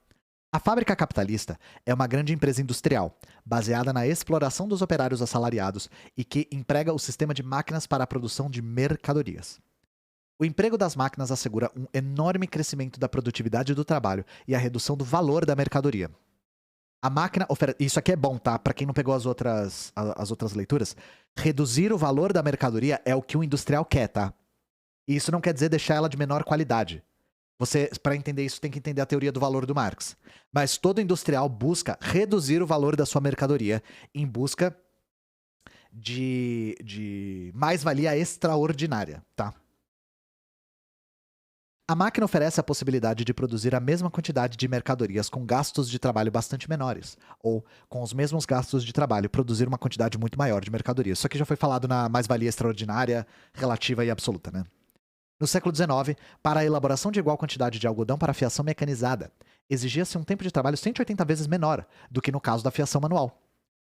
A fábrica capitalista é uma grande empresa industrial, baseada na exploração dos operários assalariados e que emprega o sistema de máquinas para a produção de mercadorias. O emprego das máquinas assegura um enorme crescimento da produtividade do trabalho e a redução do valor da mercadoria. A máquina oferece... Isso aqui é bom, tá? Para quem não pegou as outras leituras, reduzir o valor da mercadoria é o que o industrial quer, tá? E isso não quer dizer deixar ela de menor qualidade. Você, para entender isso, tem que entender a teoria do valor do Marx. Mas todo industrial busca reduzir o valor da sua mercadoria em busca de mais-valia extraordinária, tá? A máquina oferece a possibilidade de produzir a mesma quantidade de mercadorias com gastos de trabalho bastante menores, ou, com os mesmos gastos de trabalho, produzir uma quantidade muito maior de mercadorias. Isso aqui já foi falado na mais-valia extraordinária, relativa e absoluta, né? No século XIX, para a elaboração de igual quantidade de algodão para a fiação mecanizada, exigia-se um tempo de trabalho 180 vezes menor do que no caso da fiação manual.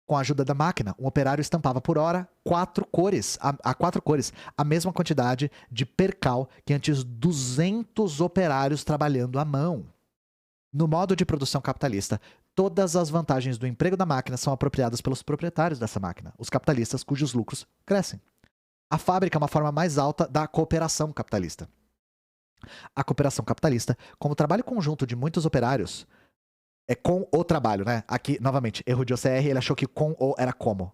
Com a ajuda da máquina, um operário estampava por hora a quatro cores, a mesma quantidade de percal que antes 200 operários trabalhando à mão. No modo de produção capitalista, todas as vantagens do emprego da máquina são apropriadas pelos proprietários dessa máquina, os capitalistas cujos lucros crescem. A fábrica é uma forma mais alta da cooperação capitalista. A cooperação capitalista, como trabalho conjunto de muitos operários, é com o trabalho, né? Aqui, novamente, erro de OCR, ele achou que com o era como.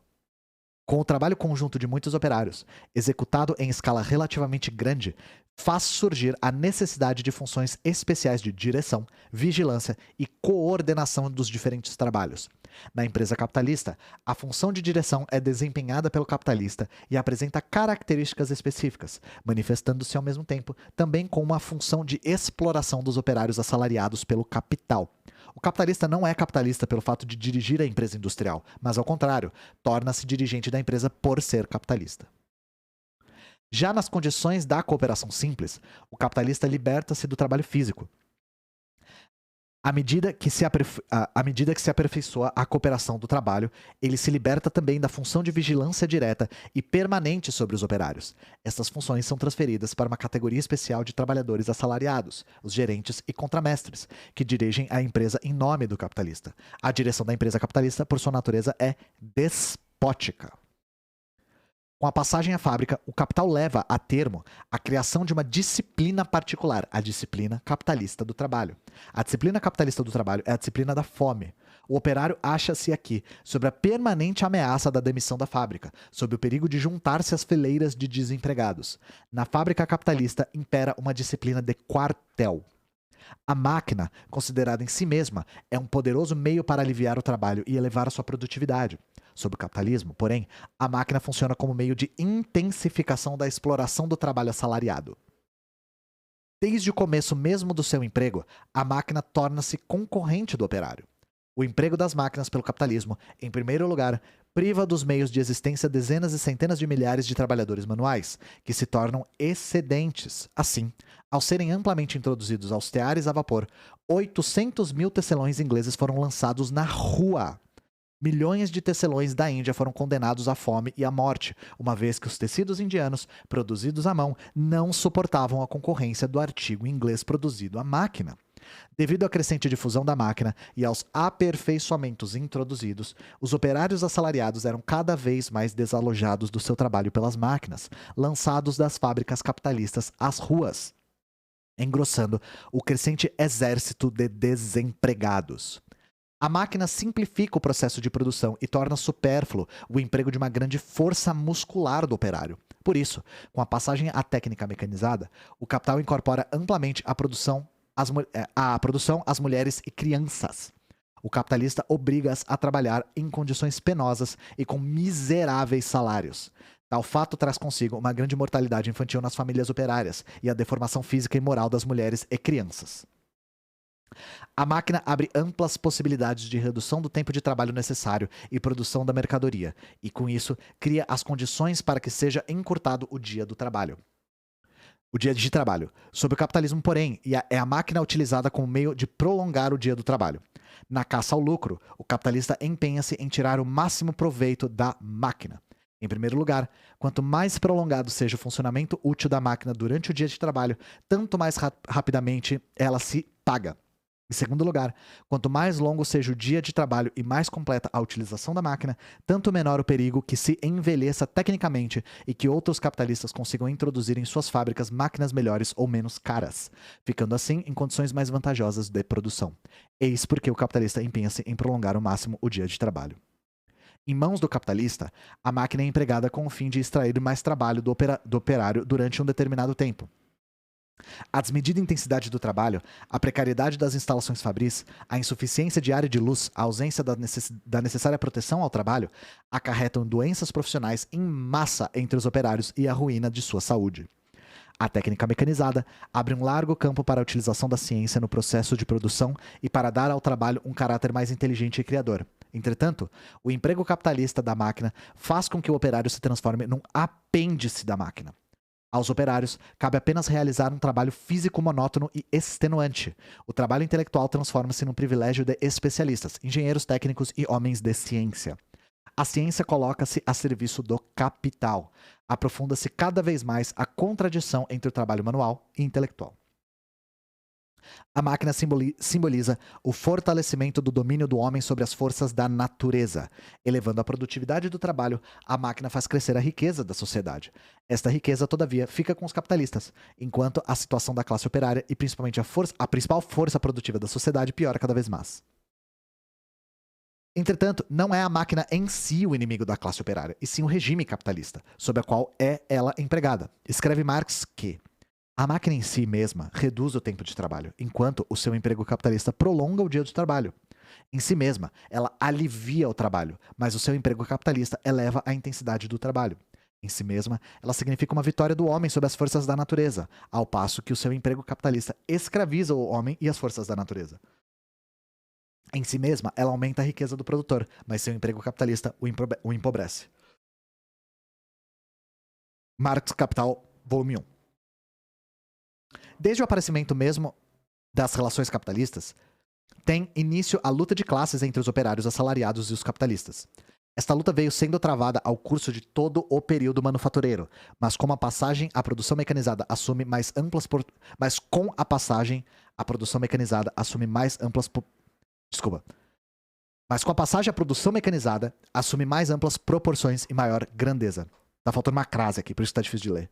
Com o trabalho conjunto de muitos operários, executado em escala relativamente grande, faz surgir a necessidade de funções especiais de direção, vigilância e coordenação dos diferentes trabalhos. Na empresa capitalista, a função de direção é desempenhada pelo capitalista e apresenta características específicas, manifestando-se ao mesmo tempo também com uma função de exploração dos operários assalariados pelo capital. O capitalista não é capitalista pelo fato de dirigir a empresa industrial, mas ao contrário, torna-se dirigente da empresa por ser capitalista. Já nas condições da cooperação simples, o capitalista liberta-se do trabalho físico. À medida que se aperfeiçoa a cooperação do trabalho, ele se liberta também da função de vigilância direta e permanente sobre os operários. Estas funções são transferidas para uma categoria especial de trabalhadores assalariados, os gerentes e contramestres, que dirigem a empresa em nome do capitalista. A direção da empresa capitalista, por sua natureza, é despótica. Com a passagem à fábrica, o capital leva a termo a criação de uma disciplina particular, a disciplina capitalista do trabalho. A disciplina capitalista do trabalho é a disciplina da fome. O operário acha-se aqui sob a permanente ameaça da demissão da fábrica, sob o perigo de juntar-se às fileiras de desempregados. Na fábrica capitalista impera uma disciplina de quartel. A máquina, considerada em si mesma, é um poderoso meio para aliviar o trabalho e elevar a sua produtividade. Sob o capitalismo, porém, a máquina funciona como meio de intensificação da exploração do trabalho assalariado. Desde o começo mesmo do seu emprego, a máquina torna-se concorrente do operário. O emprego das máquinas pelo capitalismo, em primeiro lugar, priva dos meios de existência dezenas e centenas de milhares de trabalhadores manuais, que se tornam excedentes. Assim, ao serem amplamente introduzidos aos teares a vapor, 800 mil tecelões ingleses foram lançados na rua. Milhões de tecelões da Índia foram condenados à fome e à morte, uma vez que os tecidos indianos, produzidos à mão, não suportavam a concorrência do artigo inglês produzido à máquina. Devido à crescente difusão da máquina e aos aperfeiçoamentos introduzidos, os operários assalariados eram cada vez mais desalojados do seu trabalho pelas máquinas, lançados das fábricas capitalistas às ruas, engrossando o crescente exército de desempregados. A máquina simplifica o processo de produção e torna supérfluo o emprego de uma grande força muscular do operário. Por isso, com a passagem à técnica mecanizada, o capital incorpora amplamente a produção às mulheres e crianças. O capitalista obriga-as a trabalhar em condições penosas e com miseráveis salários. Tal fato traz consigo uma grande mortalidade infantil nas famílias operárias e a deformação física e moral das mulheres e crianças. A máquina abre amplas possibilidades de redução do tempo de trabalho necessário e produção da mercadoria, e com isso cria as condições para que seja encurtado o dia do trabalho. O dia de trabalho. Sob o capitalismo, porém, é a máquina utilizada como meio de prolongar o dia do trabalho. Na caça ao lucro, o capitalista empenha-se em tirar o máximo proveito da máquina. Em primeiro lugar, quanto mais prolongado seja o funcionamento útil da máquina durante o dia de trabalho, tanto mais rapidamente ela se paga. Em segundo lugar, quanto mais longo seja o dia de trabalho e mais completa a utilização da máquina, tanto menor o perigo que se envelheça tecnicamente e que outros capitalistas consigam introduzir em suas fábricas máquinas melhores ou menos caras, ficando assim em condições mais vantajosas de produção. Eis porque o capitalista empenha-se em prolongar ao máximo o dia de trabalho. Em mãos do capitalista, a máquina é empregada com o fim de extrair mais trabalho do operário durante um determinado tempo. A desmedida intensidade do trabalho, a precariedade das instalações fabris, a insuficiência de área de luz, a ausência da necessária proteção ao trabalho, acarretam doenças profissionais em massa entre os operários e a ruína de sua saúde. A técnica mecanizada abre um largo campo para a utilização da ciência no processo de produção e para dar ao trabalho um caráter mais inteligente e criador. Entretanto, o emprego capitalista da máquina faz com que o operário se transforme num apêndice da máquina. Aos operários, cabe apenas realizar um trabalho físico monótono e extenuante. O trabalho intelectual transforma-se num privilégio de especialistas, engenheiros técnicos e homens de ciência. A ciência coloca-se a serviço do capital. Aprofunda-se cada vez mais a contradição entre o trabalho manual e intelectual. A máquina simboliza o fortalecimento do domínio do homem sobre as forças da natureza. Elevando a produtividade do trabalho, a máquina faz crescer a riqueza da sociedade. Esta riqueza, todavia, fica com os capitalistas, enquanto a situação da classe operária e principalmente a principal força produtiva da sociedade piora cada vez mais. Entretanto, não é a máquina em si o inimigo da classe operária, e sim o regime capitalista, sob a qual é ela empregada. Escreve Marx que a máquina em si mesma reduz o tempo de trabalho, enquanto o seu emprego capitalista prolonga o dia de trabalho. Em si mesma, ela alivia o trabalho, mas o seu emprego capitalista eleva a intensidade do trabalho. Em si mesma, ela significa uma vitória do homem sobre as forças da natureza, ao passo que o seu emprego capitalista escraviza o homem e as forças da natureza. Em si mesma, ela aumenta a riqueza do produtor, mas seu emprego capitalista o empobrece. Marx Capital, volume 1. Desde o aparecimento mesmo das relações capitalistas, tem início a luta de classes entre os operários assalariados e os capitalistas. Esta luta veio sendo travada ao curso de todo o período manufatureiro, mas com a passagem a produção mecanizada assume mais amplas proporções e maior grandeza. Tá faltando uma crase aqui, por isso tá difícil de ler.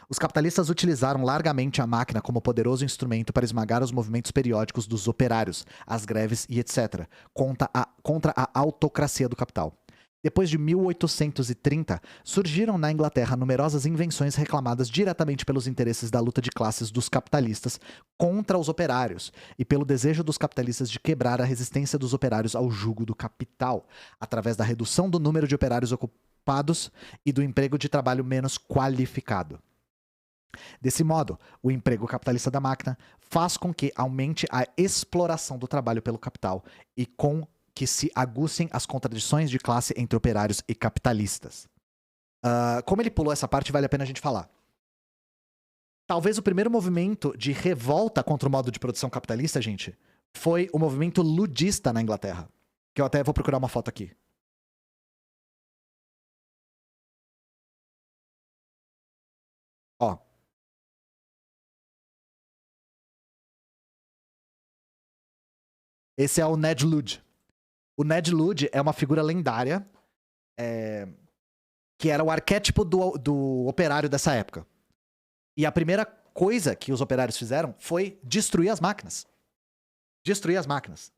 Os capitalistas utilizaram largamente a máquina como poderoso instrumento para esmagar os movimentos periódicos dos operários, as greves e etc., contra a autocracia do capital. Depois de 1830, surgiram na Inglaterra numerosas invenções reclamadas diretamente pelos interesses da luta de classes dos capitalistas contra os operários e pelo desejo dos capitalistas de quebrar a resistência dos operários ao jugo do capital, através da redução do número de operários ocupados e do emprego de trabalho menos qualificado. Desse modo, o emprego capitalista da máquina faz com que aumente a exploração do trabalho pelo capital e com que se aguçem as contradições de classe entre operários e capitalistas. Como ele pulou essa parte, vale a pena a gente falar. Talvez o primeiro movimento de revolta contra o modo de produção capitalista, gente, foi o movimento ludista na Inglaterra. Que eu até vou procurar uma foto aqui. Ó. Esse é o Ned Ludd. O Ned Ludd é uma figura lendária que era o arquétipo do operário dessa época. E a primeira coisa que os operários fizeram foi destruir as máquinas. Destruir as máquinas.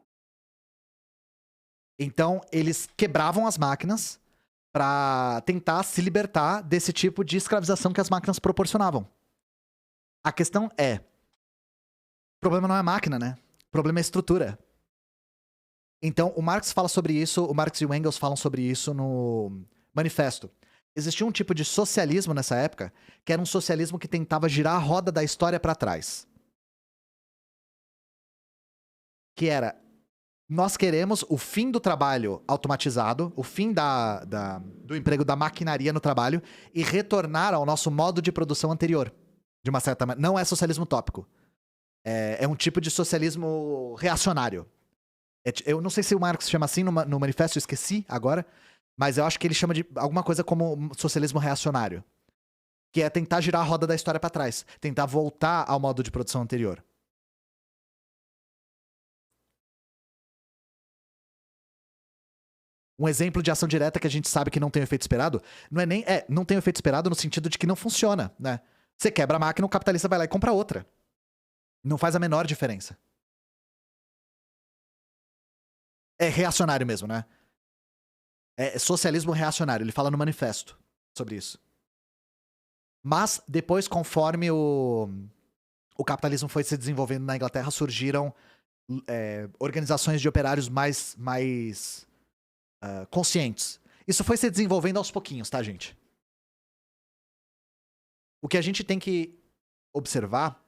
Então, eles quebravam as máquinas para tentar se libertar desse tipo de escravização que as máquinas proporcionavam. A questão é, o problema não é a máquina, né? O problema é a estrutura. Então, o Marx fala sobre isso, o Marx e o Engels falam sobre isso no Manifesto. Existia um tipo de socialismo nessa época, que era um socialismo que tentava girar a roda da história para trás. Que era, nós queremos o fim do trabalho automatizado, o fim do emprego da maquinaria no trabalho e retornar ao nosso modo de produção anterior. De uma certa maneira. Não é socialismo utópico. É um tipo de socialismo reacionário. Eu não sei se o Marx chama assim no manifesto, eu esqueci agora, mas eu acho que ele chama de alguma coisa como socialismo reacionário. Que é tentar girar a roda da história para trás. Tentar voltar ao modo de produção anterior. Um exemplo de ação direta que a gente sabe que não tem o efeito esperado, não tem o efeito esperado no sentido de que não funciona, né? Você quebra a máquina, o capitalista vai lá e compra outra. Não faz a menor diferença. É reacionário mesmo, né? É socialismo reacionário. Ele fala no manifesto sobre isso. Mas, depois, conforme o capitalismo foi se desenvolvendo na Inglaterra, surgiram organizações de operários mais conscientes. Isso foi se desenvolvendo aos pouquinhos, tá, gente? O que a gente tem que observar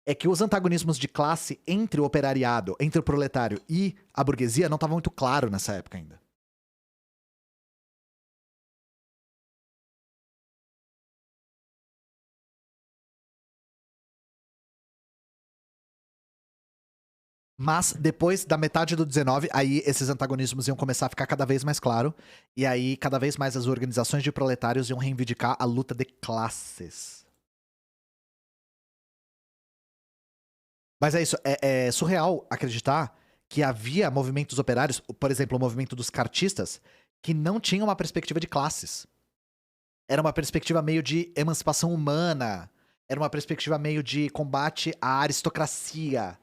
é que os antagonismos de classe entre o operariado, entre o proletário e a burguesia não estavam muito claro nessa época ainda. Mas depois da metade do 19, aí esses antagonismos iam começar a ficar cada vez mais claro, e aí cada vez mais as organizações de proletários iam reivindicar a luta de classes. Mas é isso, é surreal acreditar que havia movimentos operários, por exemplo, o movimento dos cartistas, que não tinham uma perspectiva de classes. Era uma perspectiva meio de emancipação humana, era uma perspectiva meio de combate à aristocracia,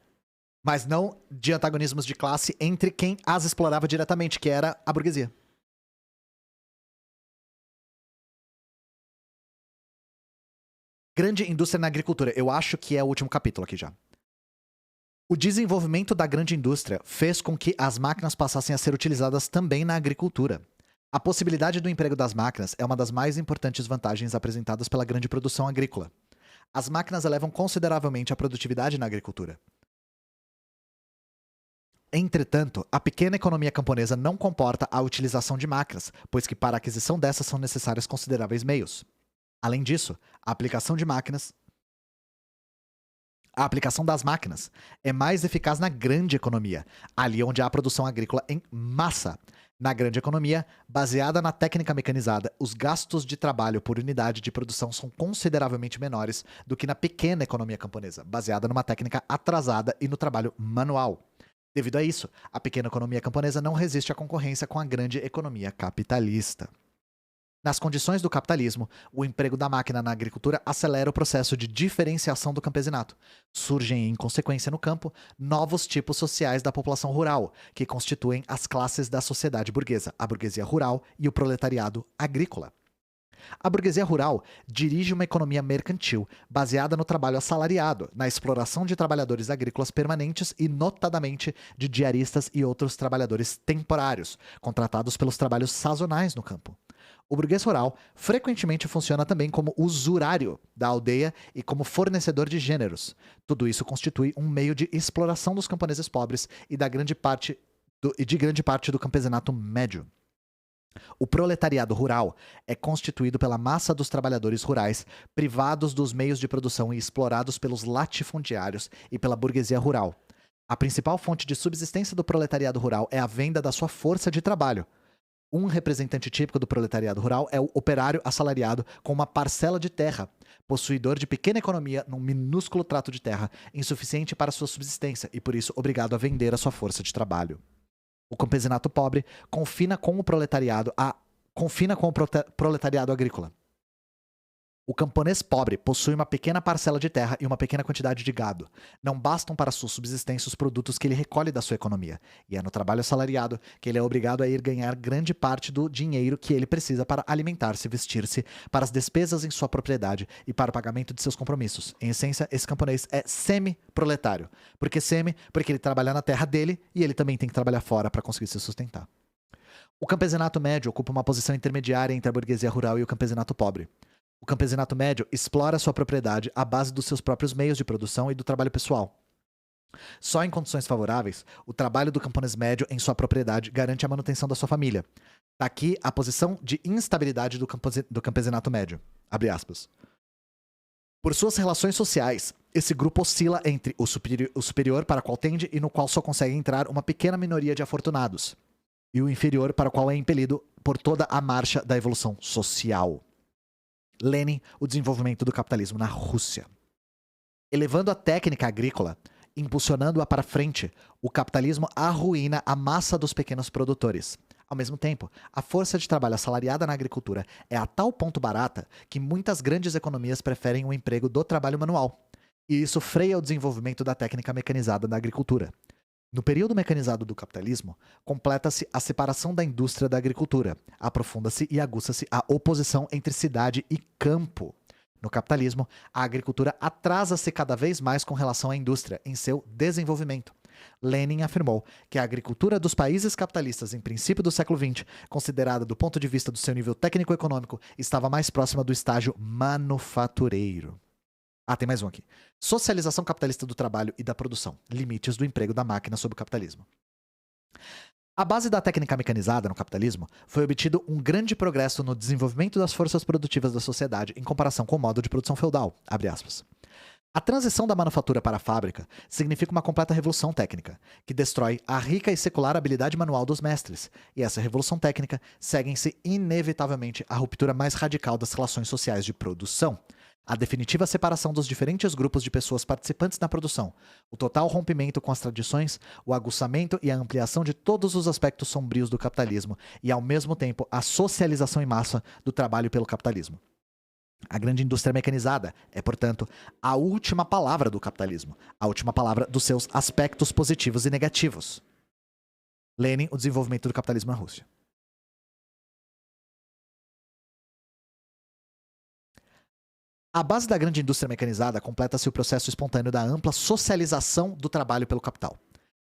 mas não de antagonismos de classe entre quem as explorava diretamente, que era a burguesia. Grande indústria na agricultura. Eu acho que é o último capítulo aqui já. O desenvolvimento da grande indústria fez com que as máquinas passassem a ser utilizadas também na agricultura. A possibilidade do emprego das máquinas é uma das mais importantes vantagens apresentadas pela grande produção agrícola. As máquinas elevam consideravelmente a produtividade na agricultura. Entretanto, a pequena economia camponesa não comporta a utilização de máquinas, pois que para a aquisição dessas são necessários consideráveis meios. Além disso, a aplicação das máquinas é mais eficaz na grande economia, ali onde há produção agrícola em massa. Na grande economia, baseada na técnica mecanizada, os gastos de trabalho por unidade de produção são consideravelmente menores do que na pequena economia camponesa, baseada numa técnica atrasada e no trabalho manual. Devido a isso, a pequena economia camponesa não resiste à concorrência com a grande economia capitalista. Nas condições do capitalismo, o emprego da máquina na agricultura acelera o processo de diferenciação do campesinato. Surgem, em consequência, no campo, novos tipos sociais da população rural, que constituem as classes da sociedade burguesa, a burguesia rural e o proletariado agrícola. A burguesia rural dirige uma economia mercantil, baseada no trabalho assalariado, na exploração de trabalhadores agrícolas permanentes e, notadamente, de diaristas e outros trabalhadores temporários, contratados pelos trabalhos sazonais no campo. O burguês rural frequentemente funciona também como usurário da aldeia e como fornecedor de gêneros. Tudo isso constitui um meio de exploração dos camponeses pobres e de grande parte do campesinato médio. O proletariado rural é constituído pela massa dos trabalhadores rurais, privados dos meios de produção e explorados pelos latifundiários e pela burguesia rural. A principal fonte de subsistência do proletariado rural é a venda da sua força de trabalho. Um representante típico do proletariado rural é o operário assalariado com uma parcela de terra, possuidor de pequena economia num minúsculo trato de terra, insuficiente para sua subsistência e por isso obrigado a vender a sua força de trabalho. O campesinato pobre confina com o proletariado agrícola. O camponês pobre possui uma pequena parcela de terra e uma pequena quantidade de gado. Não bastam para sua subsistência os produtos que ele recolhe da sua economia. E é no trabalho assalariado que ele é obrigado a ir ganhar grande parte do dinheiro que ele precisa para alimentar-se, vestir-se, para as despesas em sua propriedade e para o pagamento de seus compromissos. Em essência, esse camponês é semi-proletário. Porque ele trabalha na terra dele e ele também tem que trabalhar fora para conseguir se sustentar. O campesinato médio ocupa uma posição intermediária entre a burguesia rural e o campesinato pobre. O campesinato médio explora sua propriedade à base dos seus próprios meios de produção e do trabalho pessoal. Só em condições favoráveis, o trabalho do camponês médio em sua propriedade garante a manutenção da sua família. Daqui a posição de instabilidade do campesinato médio. Abre aspas. Por suas relações sociais, esse grupo oscila entre o superior para o qual tende e no qual só consegue entrar uma pequena minoria de afortunados, e o inferior para o qual é impelido por toda a marcha da evolução social. Lenin, o desenvolvimento do capitalismo na Rússia. Elevando a técnica agrícola, impulsionando-a para frente, o capitalismo arruína a massa dos pequenos produtores. Ao mesmo tempo, a força de trabalho assalariada na agricultura é a tal ponto barata que muitas grandes economias preferem o emprego do trabalho manual. E isso freia o desenvolvimento da técnica mecanizada na agricultura. No período mecanizado do capitalismo, completa-se a separação da indústria da agricultura, aprofunda-se e aguça-se a oposição entre cidade e campo. No capitalismo, a agricultura atrasa-se cada vez mais com relação à indústria em seu desenvolvimento. Lenin afirmou que a agricultura dos países capitalistas em princípio do século XX, considerada do ponto de vista do seu nível técnico-econômico, estava mais próxima do estágio manufatureiro. Tem mais um aqui. Socialização capitalista do trabalho e da produção. Limites do emprego da máquina sob o capitalismo. A base da técnica mecanizada no capitalismo foi obtido um grande progresso no desenvolvimento das forças produtivas da sociedade em comparação com o modo de produção feudal. Abre aspas. A transição da manufatura para a fábrica significa uma completa revolução técnica, que destrói a rica e secular habilidade manual dos mestres, e essa revolução técnica segue-se inevitavelmente a ruptura mais radical das relações sociais de produção. A definitiva separação dos diferentes grupos de pessoas participantes na produção, o total rompimento com as tradições, o aguçamento e a ampliação de todos os aspectos sombrios do capitalismo e, ao mesmo tempo, a socialização em massa do trabalho pelo capitalismo. A grande indústria mecanizada é, portanto, a última palavra do capitalismo, a última palavra dos seus aspectos positivos e negativos. Lenin, o desenvolvimento do capitalismo na Rússia. À base da grande indústria mecanizada, completa-se o processo espontâneo da ampla socialização do trabalho pelo capital.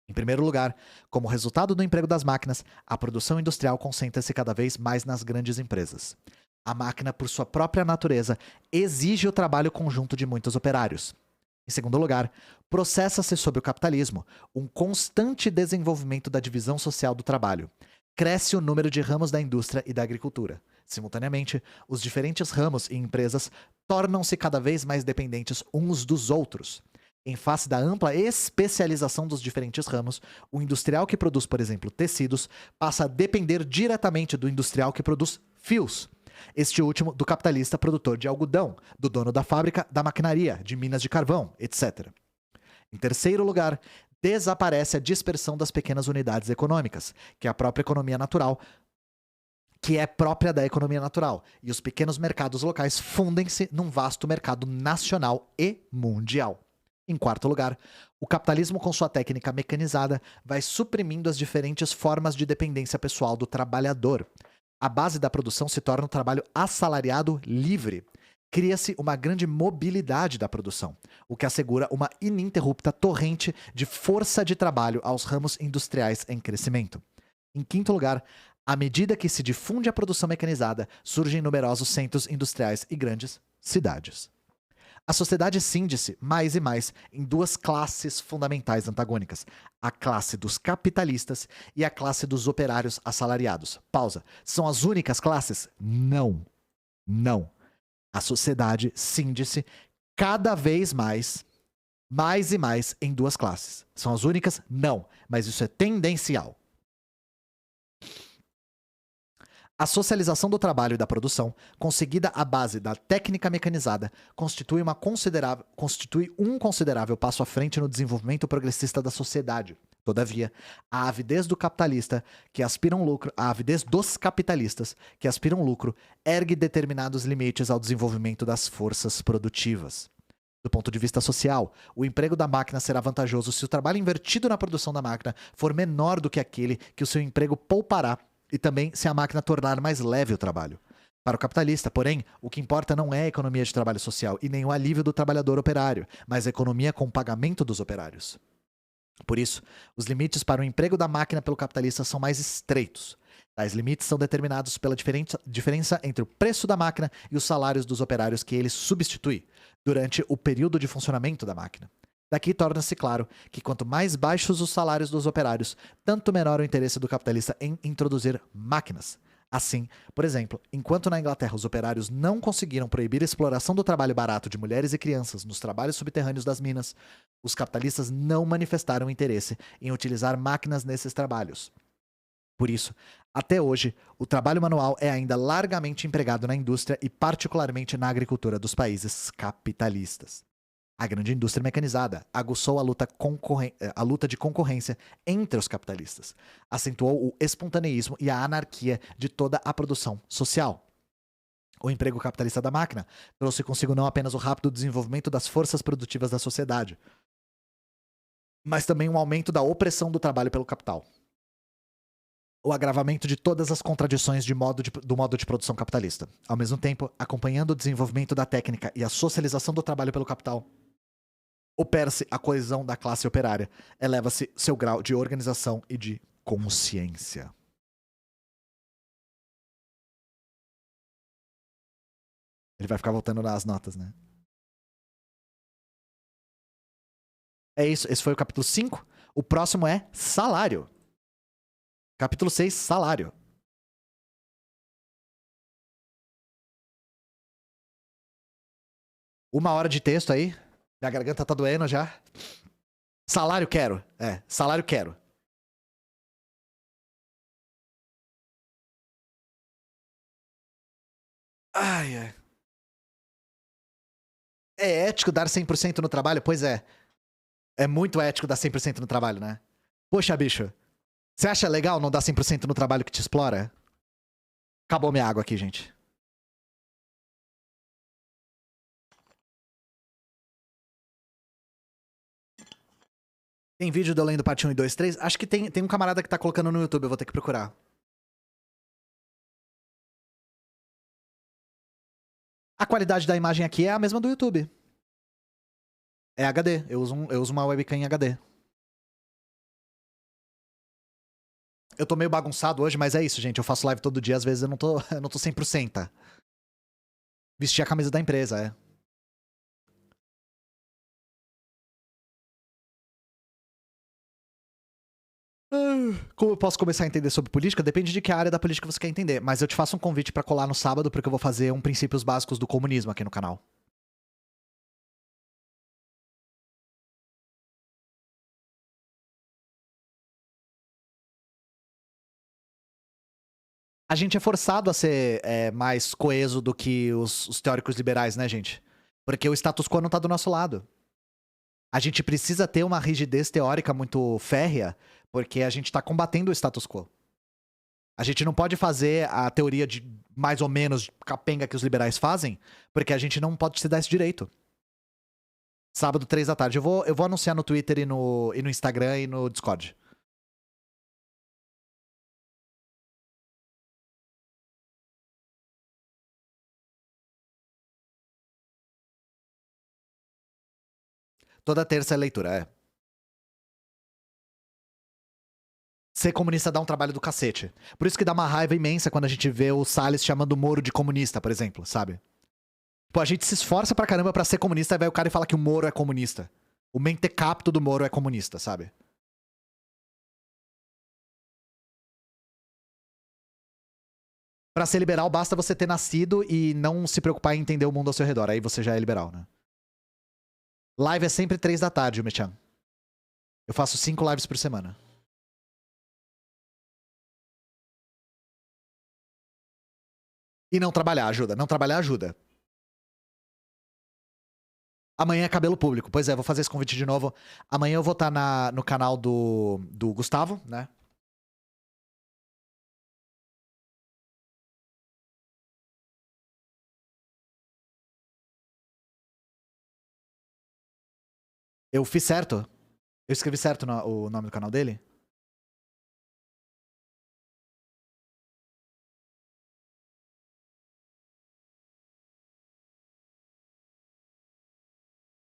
Em primeiro lugar, como resultado do emprego das máquinas, a produção industrial concentra-se cada vez mais nas grandes empresas. A máquina, por sua própria natureza, exige o trabalho conjunto de muitos operários. Em segundo lugar, processa-se sob o capitalismo um constante desenvolvimento da divisão social do trabalho. Cresce o número de ramos da indústria e da agricultura. Simultaneamente, os diferentes ramos e empresas tornam-se cada vez mais dependentes uns dos outros. Em face da ampla especialização dos diferentes ramos, o industrial que produz, por exemplo, tecidos, passa a depender diretamente do industrial que produz fios. Este último do capitalista produtor de algodão, do dono da fábrica, da maquinaria, de minas de carvão, etc. Em terceiro lugar, desaparece a dispersão das pequenas unidades econômicas, que é a própria economia natural, que é própria da economia natural, e os pequenos mercados locais fundem-se num vasto mercado nacional e mundial. Em quarto lugar, o capitalismo com sua técnica mecanizada vai suprimindo as diferentes formas de dependência pessoal do trabalhador. A base da produção se torna um trabalho assalariado livre. Cria-se uma grande mobilidade da produção, o que assegura uma ininterrupta torrente de força de trabalho aos ramos industriais em crescimento. Em quinto lugar, à medida que se difunde a produção mecanizada, surgem numerosos centros industriais e grandes cidades. A sociedade cinde-se, mais e mais, em duas classes fundamentais antagônicas. A classe dos capitalistas e a classe dos operários assalariados. Pausa. São as únicas classes? Não. Não. A sociedade cinde-se cada vez mais e mais, em duas classes. São as únicas? Não. Mas isso é tendencial. A socialização do trabalho e da produção, conseguida à base da técnica mecanizada, constitui um considerável passo à frente no desenvolvimento progressista da sociedade. Todavia, a avidez dos capitalistas que aspiram lucro ergue determinados limites ao desenvolvimento das forças produtivas. Do ponto de vista social, o emprego da máquina será vantajoso se o trabalho invertido na produção da máquina for menor do que aquele que o seu emprego poupará, e também se a máquina tornar mais leve o trabalho. Para o capitalista, porém, o que importa não é a economia de trabalho social e nem o alívio do trabalhador operário, mas a economia com o pagamento dos operários. Por isso, os limites para o emprego da máquina pelo capitalista são mais estreitos. Tais limites são determinados pela diferença entre o preço da máquina e os salários dos operários que ele substitui durante o período de funcionamento da máquina. Daqui torna-se claro que quanto mais baixos os salários dos operários, tanto menor o interesse do capitalista em introduzir máquinas. Assim, por exemplo, enquanto na Inglaterra os operários não conseguiram proibir a exploração do trabalho barato de mulheres e crianças nos trabalhos subterrâneos das minas, os capitalistas não manifestaram interesse em utilizar máquinas nesses trabalhos. Por isso, até hoje, o trabalho manual é ainda largamente empregado na indústria e particularmente na agricultura dos países capitalistas. A grande indústria mecanizada aguçou a luta de concorrência entre os capitalistas, acentuou o espontaneísmo e a anarquia de toda a produção social. O emprego capitalista da máquina trouxe consigo não apenas o rápido desenvolvimento das forças produtivas da sociedade, mas também um aumento da opressão do trabalho pelo capital. O agravamento de todas as contradições do modo de produção capitalista. Ao mesmo tempo, acompanhando o desenvolvimento da técnica e a socialização do trabalho pelo capital, opera-se a coesão da classe operária, eleva-se seu grau de organização e de consciência. Ele vai ficar voltando nas notas, né? É isso, esse foi o capítulo 5. O próximo é salário. Capítulo 6, salário. Uma hora de texto aí. Minha garganta tá doendo já. Salário quero. Salário quero. Ai, ai. É ético dar 100% no trabalho? Pois é. É muito ético dar 100% no trabalho, né? Poxa, bicho. Você acha legal não dar 100% no trabalho que te explora? Acabou minha água aqui, gente. Tem vídeo de eu lendo parte 1 e 2, 3? Acho que tem um camarada que tá colocando no YouTube, eu vou ter que procurar. A qualidade da imagem aqui é a mesma do YouTube. É HD. Eu uso uma webcam em HD. Eu tô meio bagunçado hoje, mas é isso, gente. Eu faço live todo dia, às vezes eu não tô 100%. Vestir a camisa da empresa, é. Como eu posso começar a entender sobre política? Depende de que área da política você quer entender. Mas eu te faço um convite pra colar no sábado, porque eu vou fazer princípios básicos do comunismo aqui no canal. A gente é forçado a ser mais coeso do que os teóricos liberais, né, gente? Porque o status quo não tá do nosso lado. A gente precisa ter uma rigidez teórica muito férrea, porque a gente tá combatendo o status quo. A gente não pode fazer a teoria de mais ou menos capenga que os liberais fazem, porque a gente não pode se dar esse direito. Sábado, 3 da tarde. Eu vou anunciar no Twitter e no Instagram e no Discord. Toda terça é leitura, é. Ser comunista dá um trabalho do cacete. Por isso que dá uma raiva imensa quando a gente vê o Salles chamando o Moro de comunista, por exemplo, sabe? Pô, a gente se esforça pra caramba pra ser comunista, aí vai o cara e fala que o Moro é comunista. O mentecapto do Moro é comunista, sabe? Pra ser liberal, basta você ter nascido e não se preocupar em entender o mundo ao seu redor. Aí você já é liberal, né? Live é sempre 3 da tarde, Mechan. Eu faço 5 lives por semana. E não trabalhar ajuda. Não trabalhar ajuda. Amanhã é cabelo público. Pois é, vou fazer esse convite de novo. Amanhã eu vou estar no canal do Gustavo, né? Eu fiz certo? Eu escrevi certo o nome do canal dele?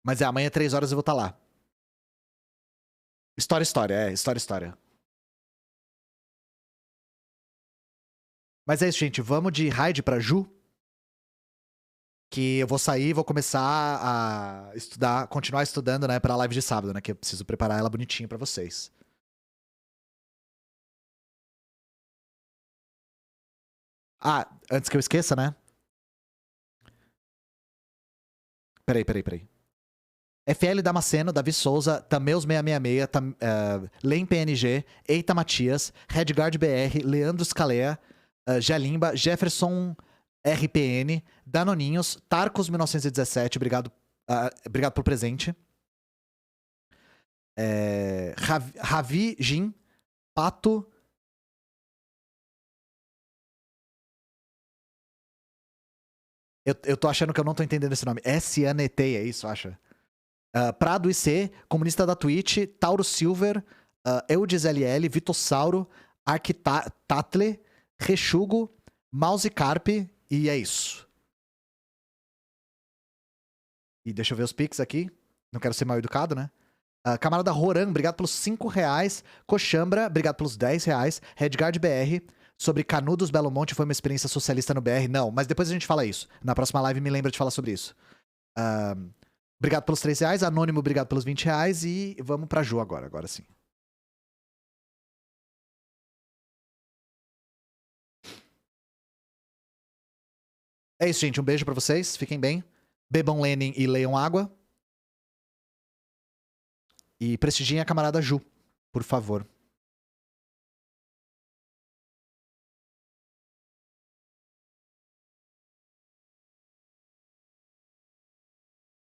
Mas amanhã 3 horas eu vou estar lá. História, história. Mas é isso, gente. Vamos de raid pra Ju. Que eu vou sair e vou começar a estudar, continuar estudando, né, pra live de sábado, né? Que eu preciso preparar ela bonitinho pra vocês. Ah, antes que eu esqueça, né? Peraí. FL Damasceno, Davi Souza, Tameus666, Lem PNG, Eita Matias, Redguard BR, Leandro Scalea, Gelimba, Jefferson RPN, Danoninhos, Tarcos1917, obrigado pelo presente. Ravi Jin, Pato. Eu tô achando que eu não tô entendendo esse nome. SNT, é isso, acha? Prado IC, Comunista da Twitch, Tauro Silver, Eudes LL, Vitossauro, Arquitatle, Rechugo, Mouse Carp, e é isso. E deixa eu ver os pics aqui. Não quero ser mal educado, né? Camarada Roran, obrigado pelos R$5. Coxambra, obrigado pelos R$10. Redguard BR, sobre Canudos Belo Monte foi uma experiência socialista no BR. Não, mas depois a gente fala isso. Na próxima live me lembra de falar sobre isso. Obrigado pelos R$3. Anônimo, obrigado pelos R$20. E vamos pra Ju agora sim. É isso, gente. Um beijo pra vocês. Fiquem bem. Bebam Lenin e leiam água. E prestigiem a camarada Ju, por favor.